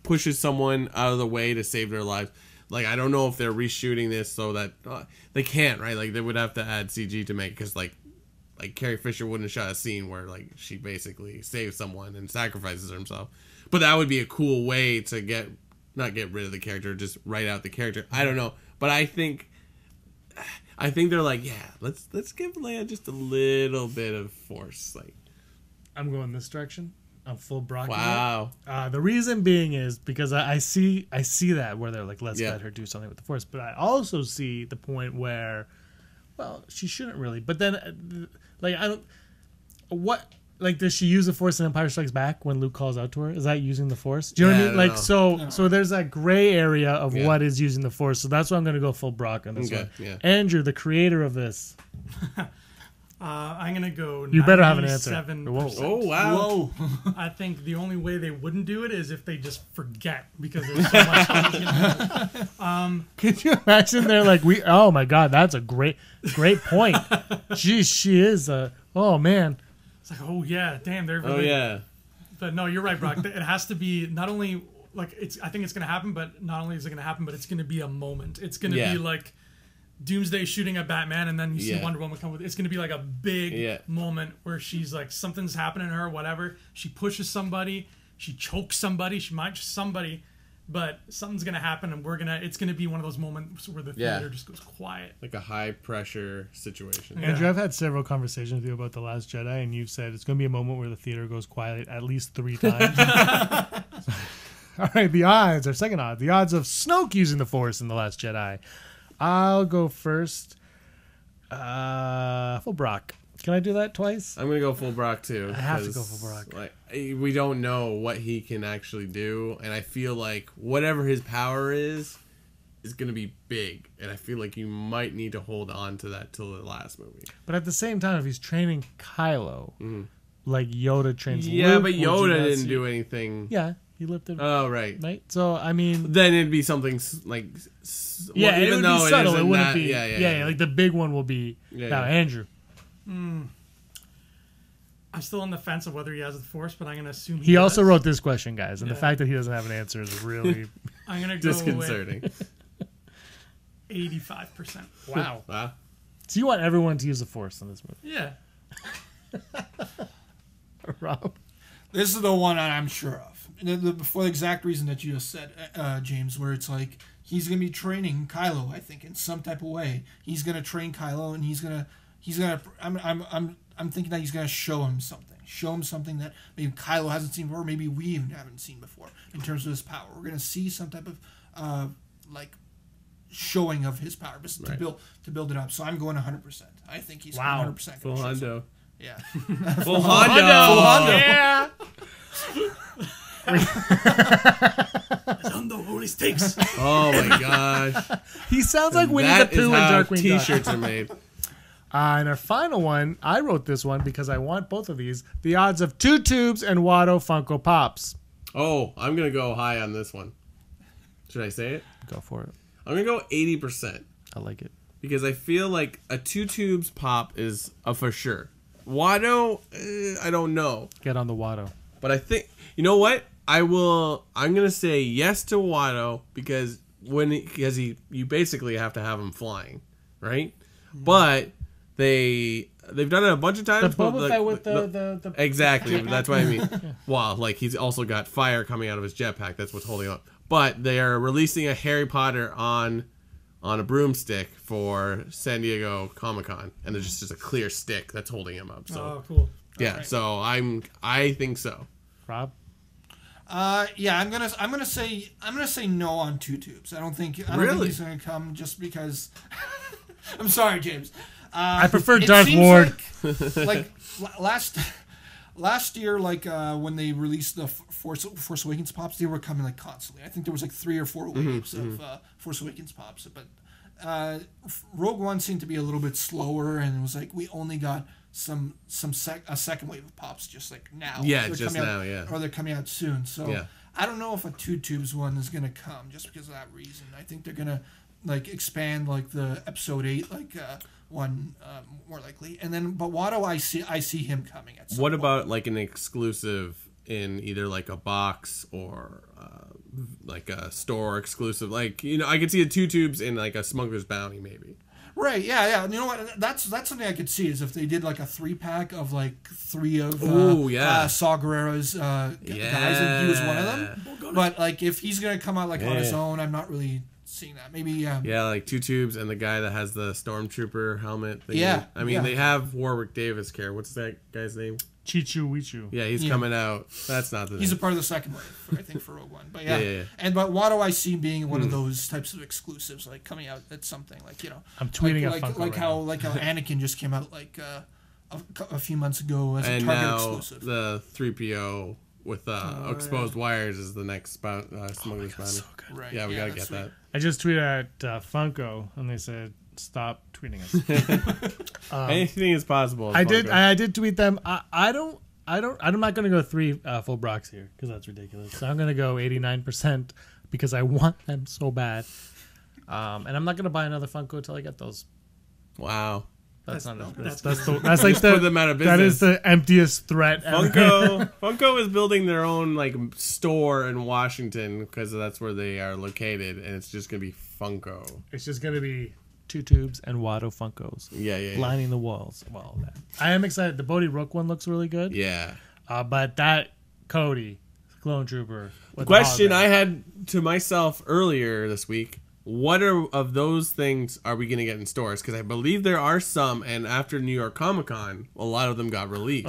pushes someone out of the way to save their lives. Like, I don't know if they're reshooting this so that they can't, right? Like, they would have to add CG to make, because like Carrie Fisher wouldn't have shot a scene where like she basically saves someone and sacrifices herself. But that would be a cool way to not get rid of the character, just write out the character. I don't know, but I think they're like, yeah, let's give Leia just a little bit of Force. Like, I'm going this direction. I'm full Brock. wow. The reason being is because I see that where they're like, let's let her do something with the Force, but I also see the point where, well, she shouldn't really. But then, like, like, does she use the Force in Empire Strikes Back when Luke calls out to her? Is that using the Force? Do you know what I mean? Like, so there's that gray area of what is using the Force. So that's why I'm going to go full Brock on this one. Yeah. Andrew, the creator of this. I'm going to go. You better have an answer. Whoa. Oh, wow. Whoa. I think the only way they wouldn't do it is if they just forget because there's so much. Could you imagine? They're like, oh my God, that's a great point. She is oh man. It's like, oh yeah, damn, they're really. Oh yeah. But no, you're right, Brock. It has to be not only like I think it's gonna happen, but not only is it gonna happen, but it's gonna be a moment. It's gonna be like Doomsday shooting at Batman, and then you see Wonder Woman come with. It's gonna be like a big moment where she's like something's happening to her, whatever. She pushes somebody, she chokes somebody, she might just somebody, but something's gonna happen, and it's gonna be one of those moments where the theater just goes quiet, like a high pressure situation. Andrew, I've had several conversations with you about The Last Jedi, and you've said it's gonna be a moment where the theater goes quiet at least 3 times. All right, the odds, our second odds, the odds of Snoke using the Force in The Last Jedi. I'll go first. Full Brock. Can I do that twice? I'm gonna go full Brock too. I have to go full Brock. Like, we don't know what he can actually do, and I feel like whatever his power is gonna be big, and I feel like you might need to hold on to that till the last movie. But at the same time, if he's training Kylo, like Yoda trains Luke, but Yoda didn't do anything. Yeah, he lifted. Oh, right. So I mean, then it'd be something like it would be subtle. It wouldn't be. Yeah. Like the big one will be. Now, Andrew. I'm still on the fence of whether he has the Force, but I'm going to assume he also wrote this question, guys, and the fact that he doesn't have an answer is really I'm going to go disconcerting. With 85%. Wow. So you want everyone to use the Force in this movie? Yeah. Rob? This is the one I'm sure of. For the exact reason that you just said, James, where it's like he's going to be training Kylo, I think, in some type of way. He's going to train Kylo, and he's going to I'm thinking that he's going to show him something that maybe Kylo hasn't seen before, maybe we even haven't seen before in terms of his power. We're going to see some type of like showing of his power to build it up. So I'm going 100%. I think he's 100% full Hondo. Yeah. Full Hondo. Yeah. Hondo only stakes. Oh my gosh. He sounds like Winnie the Pooh and Darkwing Duck. T-shirts are made. And our final one, I wrote this one because I want both of these. The odds of 2 tubes and Watto Funko Pops. Oh, I'm going to go high on this one. Should I say it? Go for it. I'm going to go 80%. I like it. Because I feel like a 2 tubes pop is a for sure. Watto, I don't know. Get on the Watto. But I think, you know what? I'm going to say yes to Watto because you basically have to have him flying, right? But they've done it a bunch of times. The Boba Fett with the exactly. That's what I mean. Well, like he's also got fire coming out of his jetpack. That's what's holding him up. But they are releasing a Harry Potter on a broomstick for San Diego Comic-Con, and there's just a clear stick that's holding him up. So cool. Yeah. Right. So I think so. Rob. Yeah, I'm gonna say no on 2 tubes. I don't think he's gonna come just because. I'm sorry, James. I prefer Darth Ward. Like last year, like when they released the Force Awakens pops, they were coming like constantly. I think there was like 3 or 4 waves of Force Awakens pops, but Rogue One seemed to be a little bit slower, and it was like we only got a second wave of pops just like now. Yeah, just now. Yeah, or they're coming out soon. So yeah. I don't know if a 2 tubes one is gonna come just because of that reason. I think they're gonna like expand like the episode 8 like one more likely, and then but Watto I see him coming at some What point. about like an exclusive in either like a box or like a store exclusive? Like, you know, I could see a 2 tubes in like a Smuggler's Bounty maybe. Right, yeah. You know what? That's something I could see is if they did like a 3-pack of like 3 of Saw Gerrera's guys, and he was one of them. But like if he's gonna come out like on his own, I'm not really seeing that. Maybe yeah, like 2 tubes and the guy that has the stormtrooper helmet thing. Yeah. I mean, they have Warwick Davis care. What's that guy's name? Chichu Wichu. Yeah, he's coming out. That's not the He's name. a part of the second wave, I think, for Rogue One. But yeah. But Watto I see being one of those types of exclusives, like coming out at something like, you know. I'm tweeting like how Anakin just came out like a few months ago as a Target exclusive. The 3PO with exposed wires is the next smuggler's bounty. So good. Right. Yeah, we gotta get that. I just tweeted at Funko, and they said, "Stop tweeting us." Anything is possible. I did tweet them. I'm not gonna go 3 full Brocks here because that's ridiculous. So I'm gonna go 89% because I want them so bad. And I'm not gonna buy another Funko until I get those. Wow. That's like put them out of business. That is the emptiest threat ever. Funko is building their own like store in Washington because that's where they are located, and it's just gonna be Funko. It's just gonna be 2 tubes and Watto Funkos. Yeah. Lining the walls of all that. I am excited. The Bodhi Rook one looks really good. Yeah. But that Cody Clone Trooper. The question I had to myself earlier this week. What of those things are we going to get in stores? Because I believe there are some, and after New York Comic Con, a lot of them got released.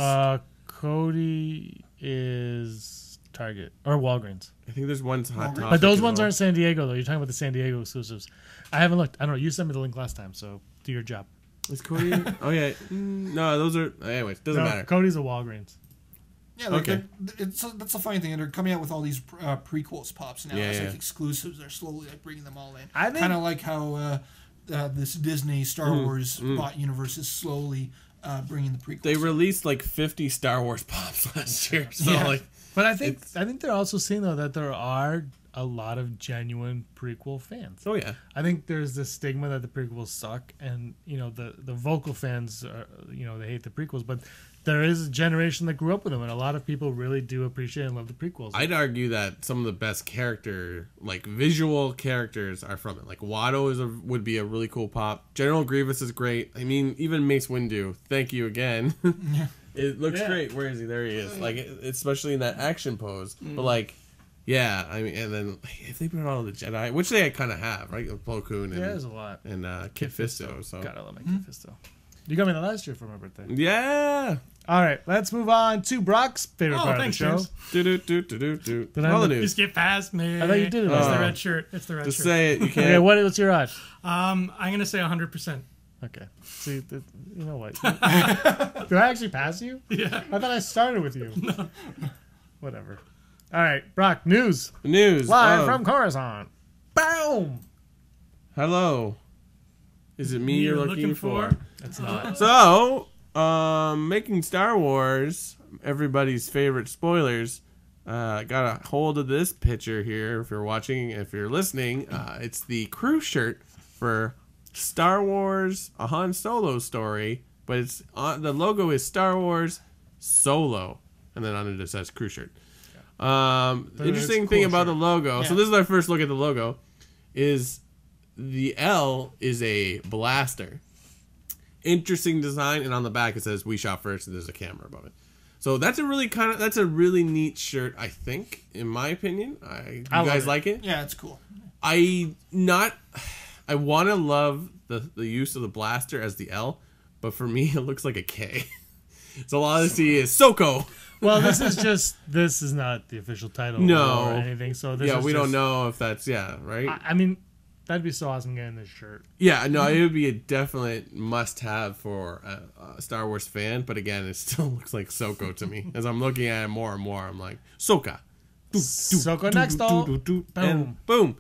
Cody is Target or Walgreens. I think there's one's Hot Topic. But those ones aren't San Diego, though. You're talking about the San Diego exclusives. I haven't looked. I don't know. You sent me the link last time, so do your job. Is Cody? Oh, yeah. No, those are... Anyways, doesn't matter. Cody's a Walgreens. Yeah, okay. That's the funny thing. They're coming out with all these prequels pops now. It's like exclusives. They're slowly like bringing them all in. Kind of like how this Disney Star Wars bought universe is slowly bringing the prequels. They released like 50 Star Wars pops last year. So but I think they're also seeing though that there are a lot of genuine prequel fans. Oh yeah. I think there's this stigma that the prequels suck, and the vocal fans are, they hate the prequels, but there is a generation that grew up with them, and a lot of people really do appreciate and love the prequels. I'd argue that some of the best visual characters are from it. Like Watto would be a really cool pop. General Grievous is great. I mean, even Mace Windu. Thank you again. It looks great. Where is he? There he is. Like, especially in that action pose. But yeah. I mean, and then if they put all the Jedi, which they kind of have, right? Plo Koon and there's a lot, and Kit Fisto. So gotta love my Kit Fisto. You got me that last year for my birthday. Yeah. All right, let's move on to Brock's favorite part of the show. You skip past me. I thought you did it. It's the red shirt. It's the red shirt. Just say it. You can't. Okay, what's your odd? I'm gonna say 100%. Okay. See, you know what? Did I actually pass you? Yeah. I thought I started with you. No. Whatever. All right, Brock. News. Live from Coruscant. Boom. Hello. Is it me you're looking for? It's not. So, making Star Wars, everybody's favorite spoilers, got a hold of this picture here. If you're watching, if you're listening, it's the crew shirt for Star Wars, a Han Solo story, but it's the logo is Star Wars Solo, and then under it says crew shirt. The interesting thing about the logo, so this is our first look at the logo, is the L is a blaster. Interesting design, and on the back it says "We shot first," and there's a camera above it. So that's a really neat shirt, I think, in my opinion. You guys like it? Yeah, it's cool. I want to love the use of the blaster as the L, but for me it looks like a K. So all I see is Soko. Well, this is not the official title or anything. So we don't know if that's right. I mean, that'd be so awesome getting this shirt. Yeah, no, it would be a definite must-have for a Star Wars fan. But again, it still looks like Soko to me. As I'm looking at it more and more, I'm like, Soka. Soko next, boom. And boom.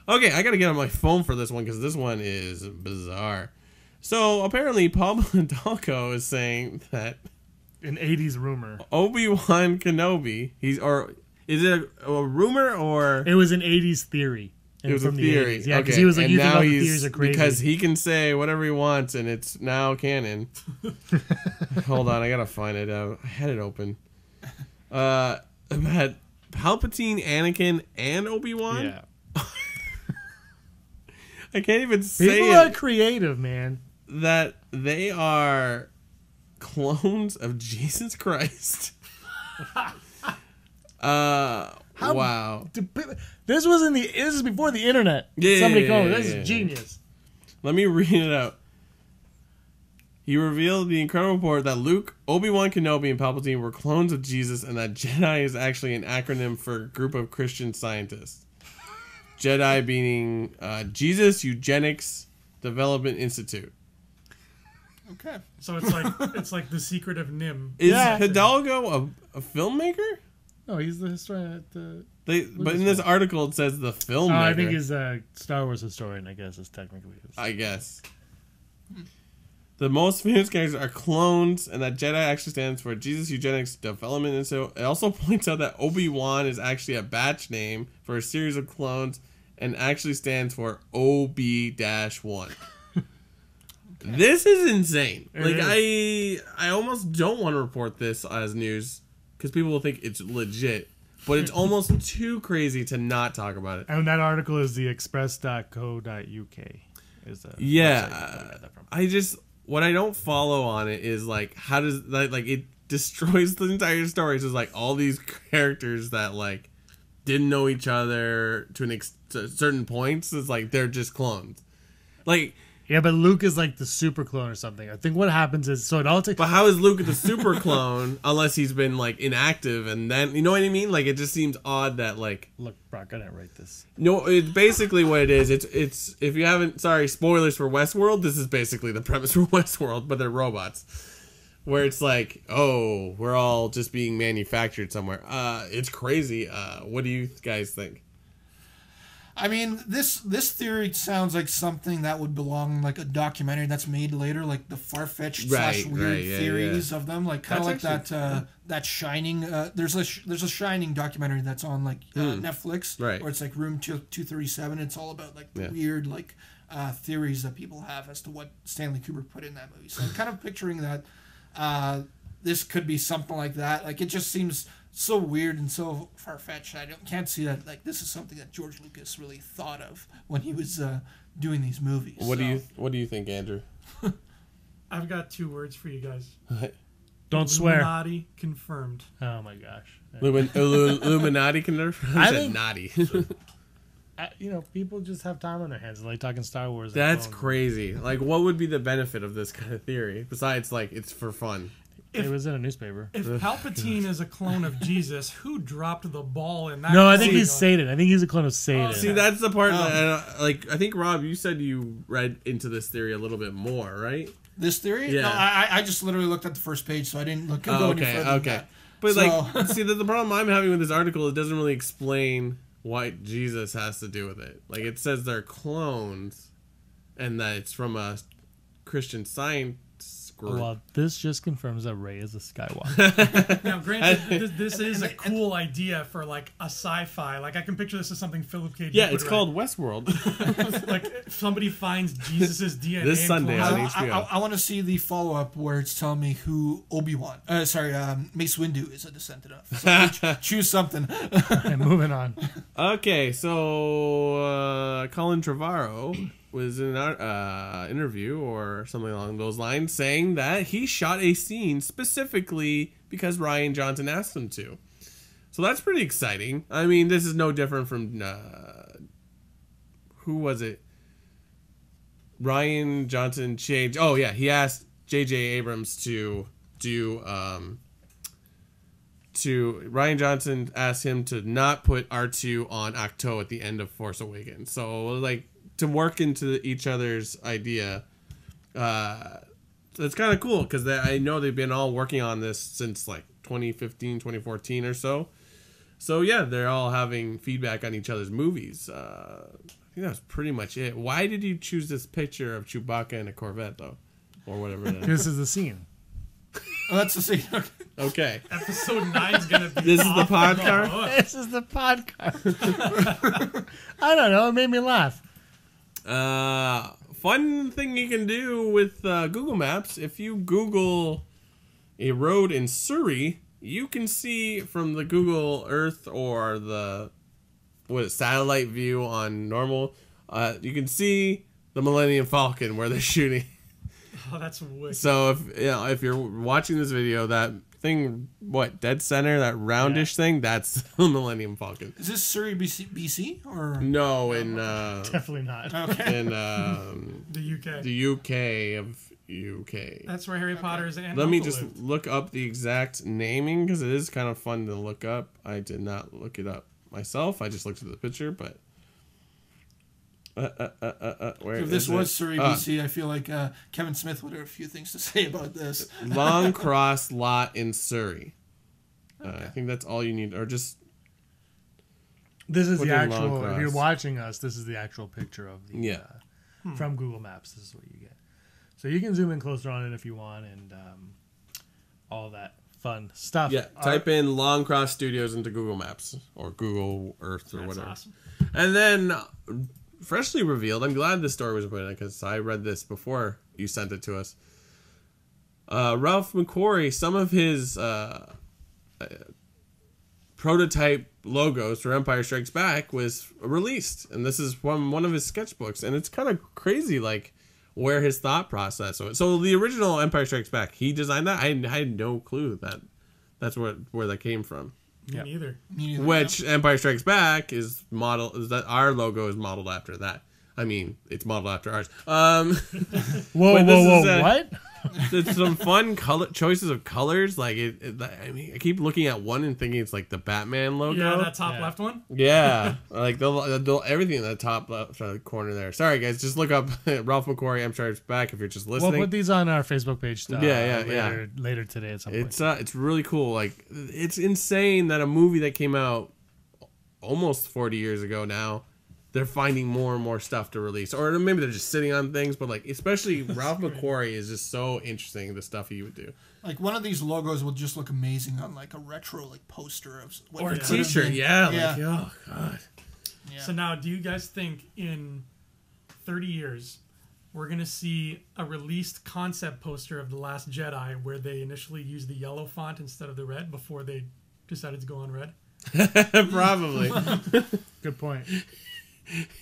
Okay, I got to get on my phone for this one because this one is bizarre. So apparently, Pablo Hidalgo is saying that an 80s rumor. Obi-Wan Kenobi. Is it a rumor or it was an 80s theory? It was a theory. Yeah, because he was like, you think all the theories are crazy. Because he can say whatever he wants, and it's now canon. Hold on, I gotta find it. I had it open. About Palpatine, Anakin, and Obi-Wan? Yeah. I can't even say it. People are creative, man. That they are clones of Jesus Christ. Wow. This is before the internet. Somebody called it. This is genius. Let me read it out. He revealed the incredible report that Luke, Obi-Wan Kenobi, and Palpatine were clones of Jesus, and that Jedi is actually an acronym for a group of Christian scientists. Jedi being Jesus Eugenics Development Institute. Okay. So it's like the secret of Nim. Is Hidalgo a filmmaker? No, he's the historian at the. But in this article it says the filmmaker. I think he's a Star Wars historian. I guess is technically his. I guess. The most famous characters are clones, and that Jedi actually stands for Jesus Eugenics Development. And so it also points out that Obi-Wan is actually a batch name for a series of clones, and actually stands for OB-1. This is insane. I almost don't want to report this as news because people will think it's legit, but it's almost too crazy to not talk about it. And that article is the express.co.uk. What I don't follow on it is like how does that like it destroys the entire story. It's just like all these characters that like didn't know each other to certain points. It's like they're just clones. Like yeah, but Luke is like the super clone or something. I think what happens is so it all takes. But how is Luke the super clone unless he's been like inactive and then you know what I mean? Like it just seems odd that like look, Brock, I didn't write this. No, it's basically what it is. It's if you haven't spoilers for Westworld. This is basically the premise for Westworld, but they're robots. Where it's like, oh, we're all just being manufactured somewhere. It's crazy. What do you guys think? I mean, this theory sounds like something that would belong in like a documentary that's made later, like the far-fetched / weird theories of them, like kind of like that Shining. There's a Shining documentary that's on like Netflix, right? Where it's like Room 237. It's all about like the weird like theories that people have as to what Stanley Kubrick put in that movie. So I'm kind of picturing that this could be something like that. Like it just seems so weird and so far-fetched. I can't see that like this is something that George Lucas really thought of when he was doing these movies. What do you think, Andrew? I've got 2 words for you guys. Don't swear. Illuminati confirmed. Oh my gosh. Illuminati confirmed. I said naughty. People just have time on their hands. Like talking Star Wars. That's crazy. Like, what would be the benefit of this kind of theory besides like it's for fun? It was in a newspaper. If Palpatine is a clone of Jesus, who dropped the ball in that? No, I think he's Satan. I think he's a clone of Satan. See, that's the part that, I think, Rob, you said you read into this theory a little bit more, right? This theory? Yeah. No, I just literally looked at the first page, so I didn't go any further than that. But, see, the problem I'm having with this article, it doesn't really explain what Jesus has to do with it. Like, it says they're clones, and that it's from a Christian Science group. Well, this just confirms that Rey is a Skywalker. Now, granted, this is a cool idea for like a sci-fi. Like I can picture this as something Philip K. Dick Yeah, it's would called Westworld. like if somebody finds Jesus' DNA This Sunday on HBO. I want to see the follow-up where it's telling me who Obi-Wan, Mace Windu is a descendant of. So choose something. And moving on. Okay, so Colin Trevorrow was in an interview or something along those lines saying that he shot a scene specifically because Rian Johnson asked him to. So that's pretty exciting. I mean, this is no different from who was it? Rian Johnson changed. Oh yeah, he asked J.J. Abrams to do. Rian Johnson asked him to not put R2 on Ahch-To at the end of Force Awakens. So like to work into each other's idea. It's kind of cool because I know they've been all working on this since like 2015, 2014 or so. So yeah, they're all having feedback on each other's movies. I think that's pretty much it. Why did you choose this picture of Chewbacca in a Corvette though, or whatever it is? This is the scene. Oh, that's the scene. Okay. Episode 9's gonna be. This is the podcast. This is the podcast. I don't know. It made me laugh. Fun thing you can do with Google Maps, if you Google a road in Surrey, you can see from the Google Earth or the satellite view on normal, you can see the Millennium Falcon where they're shooting. Oh, that's wicked. So if you're watching this video, that thing, dead center, that roundish thing, that's the Millennium Falcon. Is this Surrey, BC, or no? In Definitely not. Okay. In the UK. The UK of UK. That's where Harry Potter's and Let me Uncle just lived. look up the exact naming because it is kind of fun to look up. I did not look it up myself. I just looked at the picture, but If this was Surrey, BC, I feel like Kevin Smith would have a few things to say about this. Long Cross lot in Surrey. I think that's all you need, or just. This is the actual. If you're watching us, this is the actual picture of the. From Google Maps, this is what you get. So you can zoom in closer on it if you want, and all that fun stuff. Yeah, type in Long Cross Studios into Google Maps or Google Earth or whatever. Awesome. And then, freshly revealed, I'm glad this story was put in because I read this before you sent it to us. Ralph McQuarrie, some of his prototype logos for Empire Strikes Back was released, and this is from one of his sketchbooks, and it's kind of crazy, like where his thought process was. So the original Empire Strikes Back, he designed that. I had no clue that's where that came from. Me neither. Which Empire Strikes Back is that our logo is modeled after that. I mean, it's modeled after ours. Whoa! What? It's some fun choices of colors. Like I mean, I keep looking at one and thinking it's like the Batman logo. Yeah, that top left one. Yeah, like they'll everything in the top left corner there. Sorry guys, just look up Ralph McQuarrie. I'm sure it's back if you're just listening. We'll put these on our Facebook page. Later today at some point. It's really cool. Like it's insane that a movie that came out almost 40 years ago now. They're finding more and more stuff to release. Or maybe they're just sitting on things, but like especially Ralph McQuarrie is just so interesting, the stuff he would do. Like one of these logos will just look amazing on like a retro like poster of what or a t-shirt. Like, oh god. Yeah. So now do you guys think in 30 years we're going to see a released concept poster of The Last Jedi where they initially used the yellow font instead of the red before they decided to go on red? Probably. Good point.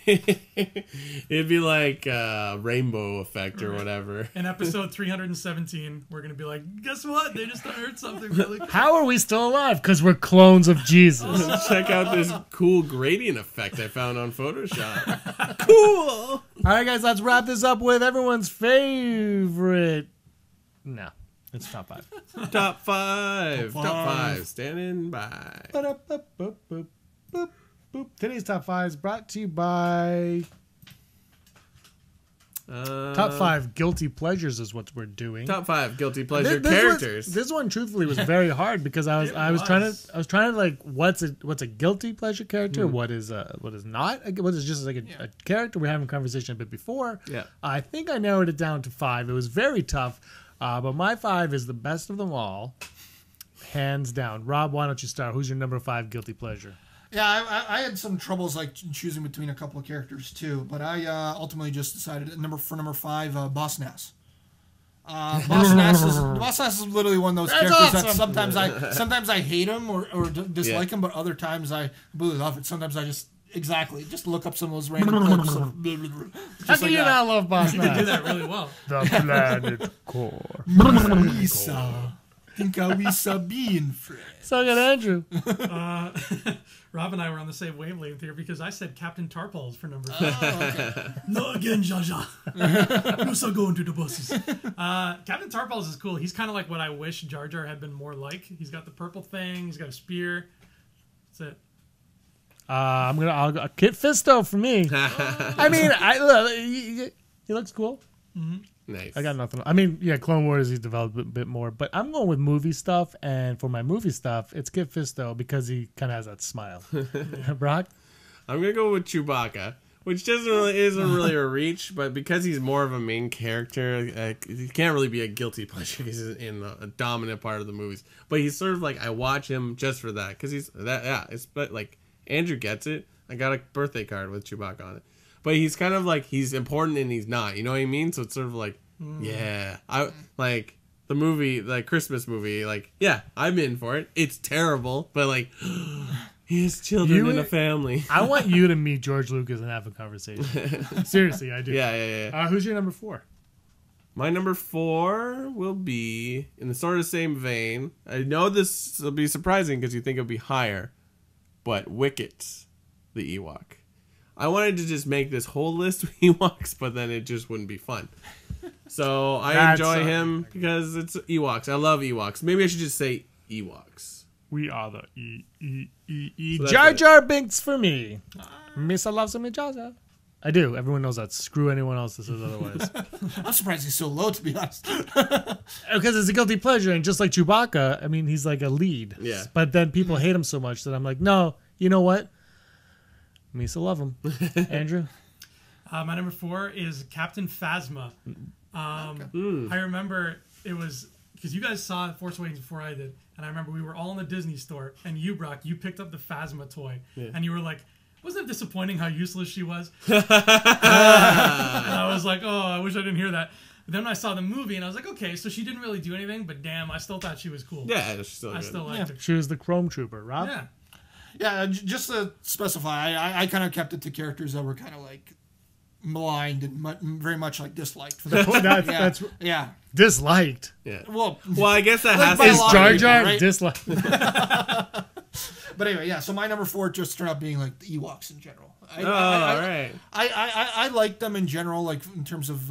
It'd be like rainbow effect or whatever. In episode 317, we're going to be like, guess what? They just heard something really cool. How are we still alive? Because we're clones of Jesus. Check out this cool gradient effect I found on Photoshop. Cool! All right, guys, let's wrap this up with everyone's favorite. No, it's top 5. Top 5. Standing by. Boop. Today's top 5 is brought to you by top 5 guilty pleasures is what we're doing. Top 5 guilty pleasure characters. This one truthfully was very hard because I was trying to like what's a guilty pleasure character, what is not, what is just like a character. We're having a conversation a bit before. Yeah, I think I narrowed it down to 5. It was very tough, but my 5 is the best of them all, hands down. Rob, why don't you start? Who's your number 5 guilty pleasure? Yeah, I had some troubles like choosing between a couple of characters too, but I ultimately just decided number 5, Boss Nass. Boss Nass is literally one of those characters that sometimes I hate him or dislike him, but other times I really love it. Sometimes I just look up some of those random clips. How can you not love Boss Nass? You do that really well. The planet core. Think how we being friends. So good, Andrew. Rob and I were on the same wavelength here because I said Captain Tarpals for number 5. No again, Jar Jar. You're so going to the buses. Captain Tarpals is cool. He's kind of like what I wish Jar Jar had been more like. He's got the purple thing. He's got a spear. That's it. I'll go Kit Fisto for me. I mean, he looks cool. Mm-hmm. Nice. I got nothing. I mean, yeah, Clone Wars he's developed a bit more, but I'm going with movie stuff, and for my movie stuff, it's Kit Fisto because he kind of has that smile. Brock? I'm gonna go with Chewbacca, which isn't really a reach, but because he's more of a main character, he can't really be a guilty pleasure because he's in a dominant part of the movies. But he's sort of like I watch him just for that because he's that. Yeah, it's but like Andrew gets it. I got a birthday card with Chewbacca on it. But he's kind of like, he's important and he's not. You know what I mean? So it's sort of like, I like the movie, like Christmas movie, like, yeah, I'm in for it. It's terrible, but like, he has children and a family. I want you to meet George Lucas and have a conversation. Seriously, I do. Yeah. Who's your number 4? My number 4 will be, in the sort of same vein, I know this will be surprising because you think it'll be higher, but Wicket, the Ewok. I wanted to just make this whole list of Ewoks, but then it just wouldn't be fun. So I enjoy him because it's Ewoks. I love Ewoks. Maybe I should just say Ewoks. We are the so Jar Jar Binks for me. Miss I love some Jar Jar. I do. Everyone knows that. Screw anyone else that says otherwise. I'm surprised he's so low, to be honest. Because it's a guilty pleasure, and just like Chewbacca, I mean, he's like a lead. Yeah. But then people hate him so much that I'm like, no, you know what? Misa love him. Andrew? My number 4 is Captain Phasma. I remember it was because you guys saw Force Awakens before I did, and I remember we were all in the Disney store, and you, Brock, you picked up the Phasma toy, and you were like, wasn't it disappointing how useless she was? And I was like, oh, I wish I didn't hear that. But then I saw the movie, and I was like, okay, so she didn't really do anything, but damn, I still thought she was cool. Yeah, she's still good. I still liked her. She was the Chrome Trooper. Rob? Yeah. Yeah, just to specify, I kind of kept it to characters that were kind of like maligned and very much like disliked. For That's disliked. Yeah. Well, I guess that like has to Is Jar Jar right? disliked? But anyway, yeah. So my number 4 just turned out being like the Ewoks in general. Right. I like them in general, like in terms of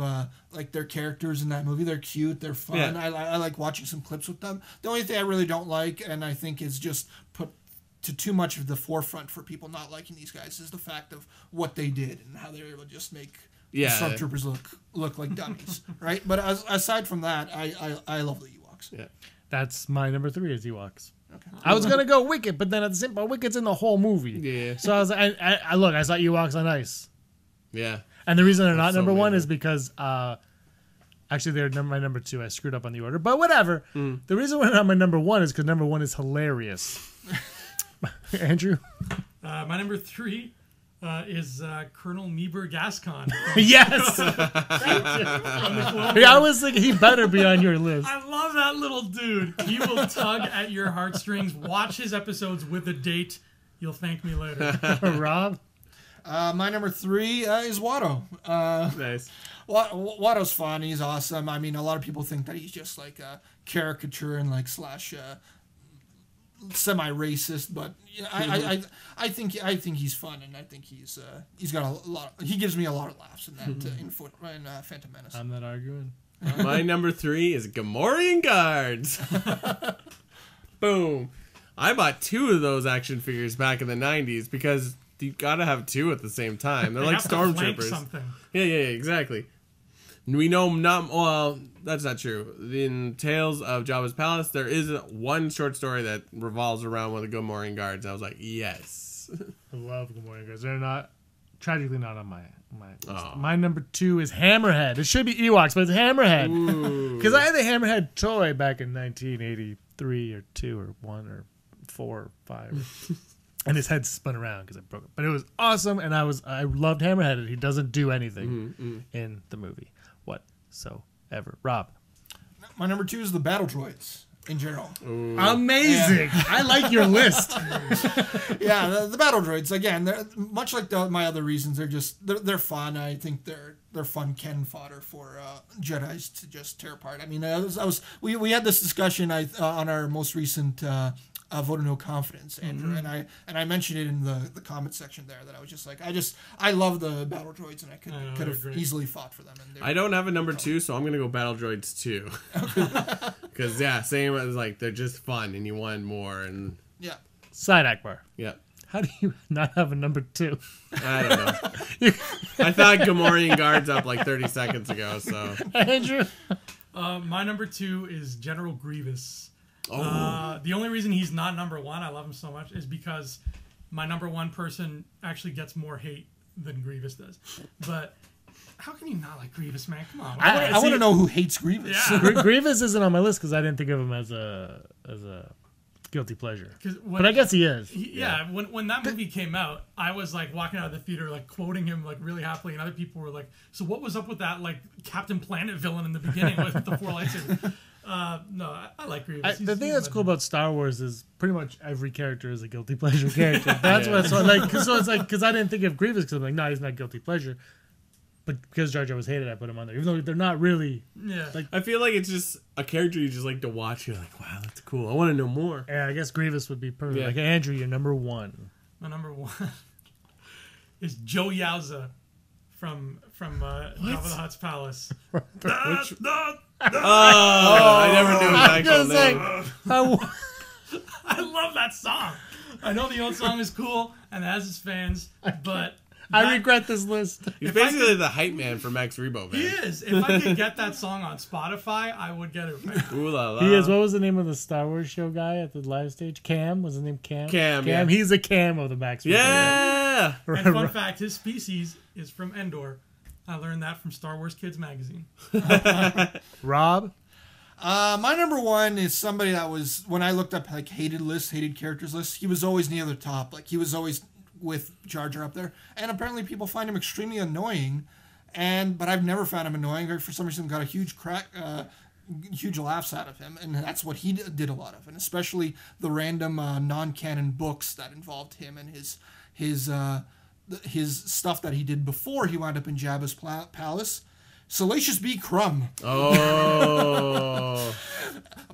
like their characters in that movie. They're cute, they're fun. Yeah. I like watching some clips with them. The only thing I really don't like, and I think is just put to too much of the forefront for people not liking these guys, is the fact of what they did and how they were able to just make the stormtroopers look like dummies, right? But aside from that, I love the Ewoks. Yeah. That's my number 3 is Ewoks. Okay. I was gonna go Wicket, but then at the same time, Wicket's in the whole movie. Yeah. So I was like, I look, I saw Ewoks on Ice. Yeah. And the reason they're not so number 1 amazing. is because actually they're my number 2. I screwed up on the order, but whatever. The reason we're not my number 1 is because number 1 is hilarious. Andrew? My number 3 is Colonel Meeber Gascon. Yes. Yeah, I was thinking he better be on your list. I love that little dude. He will tug at your heartstrings. Watch his episodes with a date. You'll thank me later. Rob? My number 3 is Watto. Nice. Watto's fun. He's awesome. I mean, a lot of people think that he's just like a caricature and like slash semi-racist, but I think he's fun, and I think he's got a lot. He gives me a lot of laughs in that in Phantom Menace. I'm not arguing. My number 3 is Gamorrean Guards. Boom. I bought 2 of those action figures back in the 90s because you gotta have 2 at the same time. They're like stormtroopers. Yeah, exactly. We know not. Well, that's not true. In Tales of Jabba's Palace, there is one short story that revolves around one of the Gamorrean Guards. I was like, yes. I love Gamorrean Guards. They're not, tragically not on my list. My number 2 is Hammerhead. It should be Ewoks, but it's Hammerhead. Because I had the Hammerhead toy back in 1983 or 2 or 1 or 4 or 5. And his head spun around because I broke it. But it was awesome, and I loved Hammerhead, and he doesn't do anything in the movie whatsoever. Rob? My number 2 is the battle droids in general. Amazing. Yeah. I like your list. Yeah, the battle droids, again, they're much like my other reasons. They're fun. I think they're fun Ken fodder for Jedis to just tear apart. I mean, we had this discussion on our most recent vote of no confidence, Andrew, and I mentioned it in the comment section there that I was just like, I love the battle droids, and I could have easily fought for them. And I don't have a number 2, so I'm gonna go battle droids 2. Because same as like they're just fun, and you want more, and Side Akbar. Yeah. How do you not have a number 2? I don't know. I thought Gamorrean Guards up like 30 seconds ago. So Andrew, my number 2 is General Grievous. Oh. The only reason he's not number 1, I love him so much, is because my number 1 person actually gets more hate than Grievous does. But how can you not like Grievous, man? Come on. I want to know who hates Grievous. Yeah. Grievous isn't on my list because I didn't think of him as a guilty pleasure. But I guess he is. When that movie came out, I was like walking out of the theater like quoting him like really happily, and other people were like, "So what was up with that like Captain Planet villain in the beginning with the 4 lightsabers?" No, I like Grievous. The thing that's cool about Star Wars is pretty much every character is a guilty pleasure character. That's what. So like, so it's like because I didn't think of Grievous because I'm like, no, he's not guilty pleasure. But because Jar Jar was hated, I put him on there, even though they're not really. Yeah. Like, I feel like it's just a character you just like to watch. You're like, wow, that's cool. I want to know more. Yeah, I guess Grievous would be perfect. Yeah. Like Andrew, you're number 1. My number 1 is Joe Yowza from Jabba the Hutt's palace. I never knew his actual name. I love that song. I know the old song is cool and it has its fans, but I regret this list. He's basically the hype man for Max Rebo, man. He is. If I could get that song on Spotify, I would get it right. Ooh la la. He is. What was the name of the Star Wars show guy at the live stage? Cam? Was his name Cam? Cam, yeah. He's a Cam of the Max Rebo. Yeah! And fun fact, his species is from Endor. I learned that from Star Wars Kids magazine. Rob? My number one is somebody that was, when I looked up like hated characters lists, he was always near the top. Like he was always with Jar Jar up there. And apparently people find him extremely annoying. But I've never found him annoying. For some reason, got a huge huge laughs out of him. And that's what he did a lot of. And especially the random non-canon books that involved him and his stuff that he did before he wound up in Jabba's palace. Salacious B. Crumb. Oh.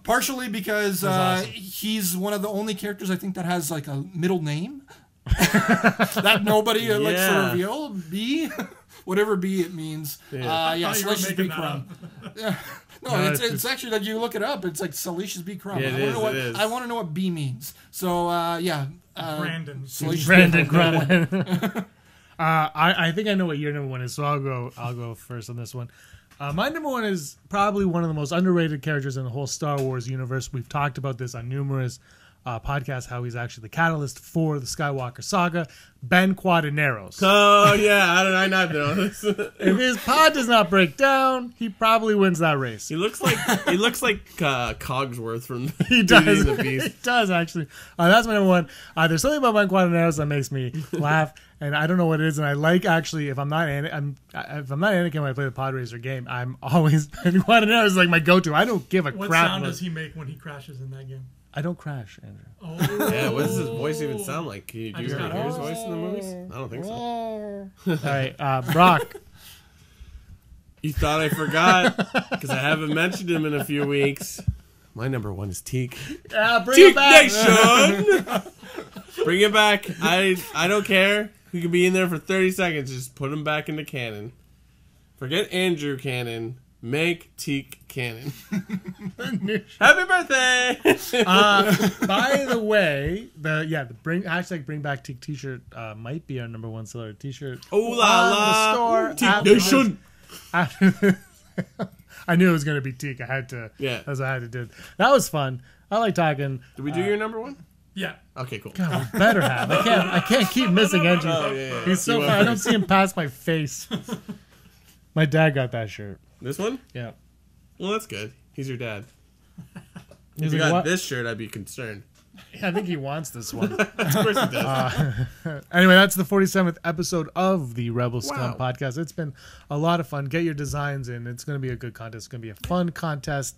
Partially because awesome. He's one of the only characters I think that has like a middle name that nobody likes to reveal. B, whatever B it means. Salacious B. Crumb. Yeah. No, it's actually like you look it up. It's like Salacious B. Crumb. Yeah, I want to know what B means. So Brandon. Brandon Crumb. I think I know what your number one is, so I'll go first on this one. My number one is probably one of the most underrated characters in the whole Star Wars universe. We've talked about this on numerous podcasts, how he's actually the catalyst for the Skywalker saga, Ben Quadinaros. Oh, yeah, how did I not know this? If his pod does not break down, he probably wins that race. He looks like Cogsworth from He does. Beauty and the Beast. He does, actually. That's my number one. There's something about Ben Quadinaros that makes me laugh, and I don't know what it is. And I like, actually, if I'm not Anakin when I play the pod racer game, I'm always Ben Quadinaros is like my go-to. I don't give a What crap. sound does he make when he crashes in that game? I don't crash, Andrew. Oh. Yeah, what does his voice even sound like? Can you do I just hear got his voice in the movies? I don't think so. All right, Brock. You thought I forgot because I haven't mentioned him in a few weeks. My number one is Teak. Bring Teak it back. Nation! Bring it back. I don't care. He could be in there for 30 seconds. Just put him back into canon. Forget Andrew canon. Make Teak canon. Happy birthday! By the way, the bring back Teak t-shirt might be our number one seller t-shirt. Oh la la! Store Teak Nation. I knew it was going to be Teak. I had to. Yeah. As I had to do. That was fun. I like talking. Did we do your number one? Yeah. Okay, cool. God, we better have. I can't keep missing Andrew. Oh, yeah. He's so fun. I don't see him past my face. My dad got that shirt. This one? Yeah. Well, that's good. He's your dad. He's If you like, got what? this shirt, I'd be concerned. I think he wants this one. Of course he does. Anyway, that's the 47th episode of the Rebel Scum Wow. podcast. It's been a lot of fun. Get your designs in. It's going to be a good contest. It's going to be a fun contest.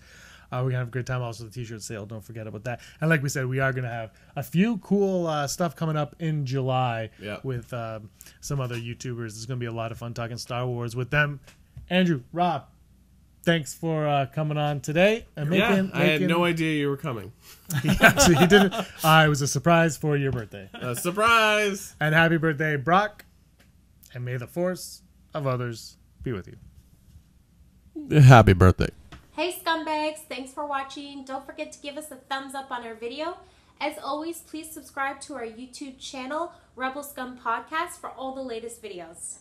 We're going to have a great time. Also, the t-shirt sale. Don't forget about that. And like we said, we are going to have a few cool stuff coming up in July with some other YouTubers. It's going to be a lot of fun talking Star Wars with them. Andrew, Rob, thanks for coming on today. And I had no idea you were coming. Actually, he didn't. It was a surprise for your birthday. A surprise! And happy birthday, Brock. And may the force of others be with you. Happy birthday. Hey Scumbags, thanks for watching. Don't forget to give us a thumbs up on our video. As always, please subscribe to our YouTube channel, Rebel Scum Podcast, for all the latest videos.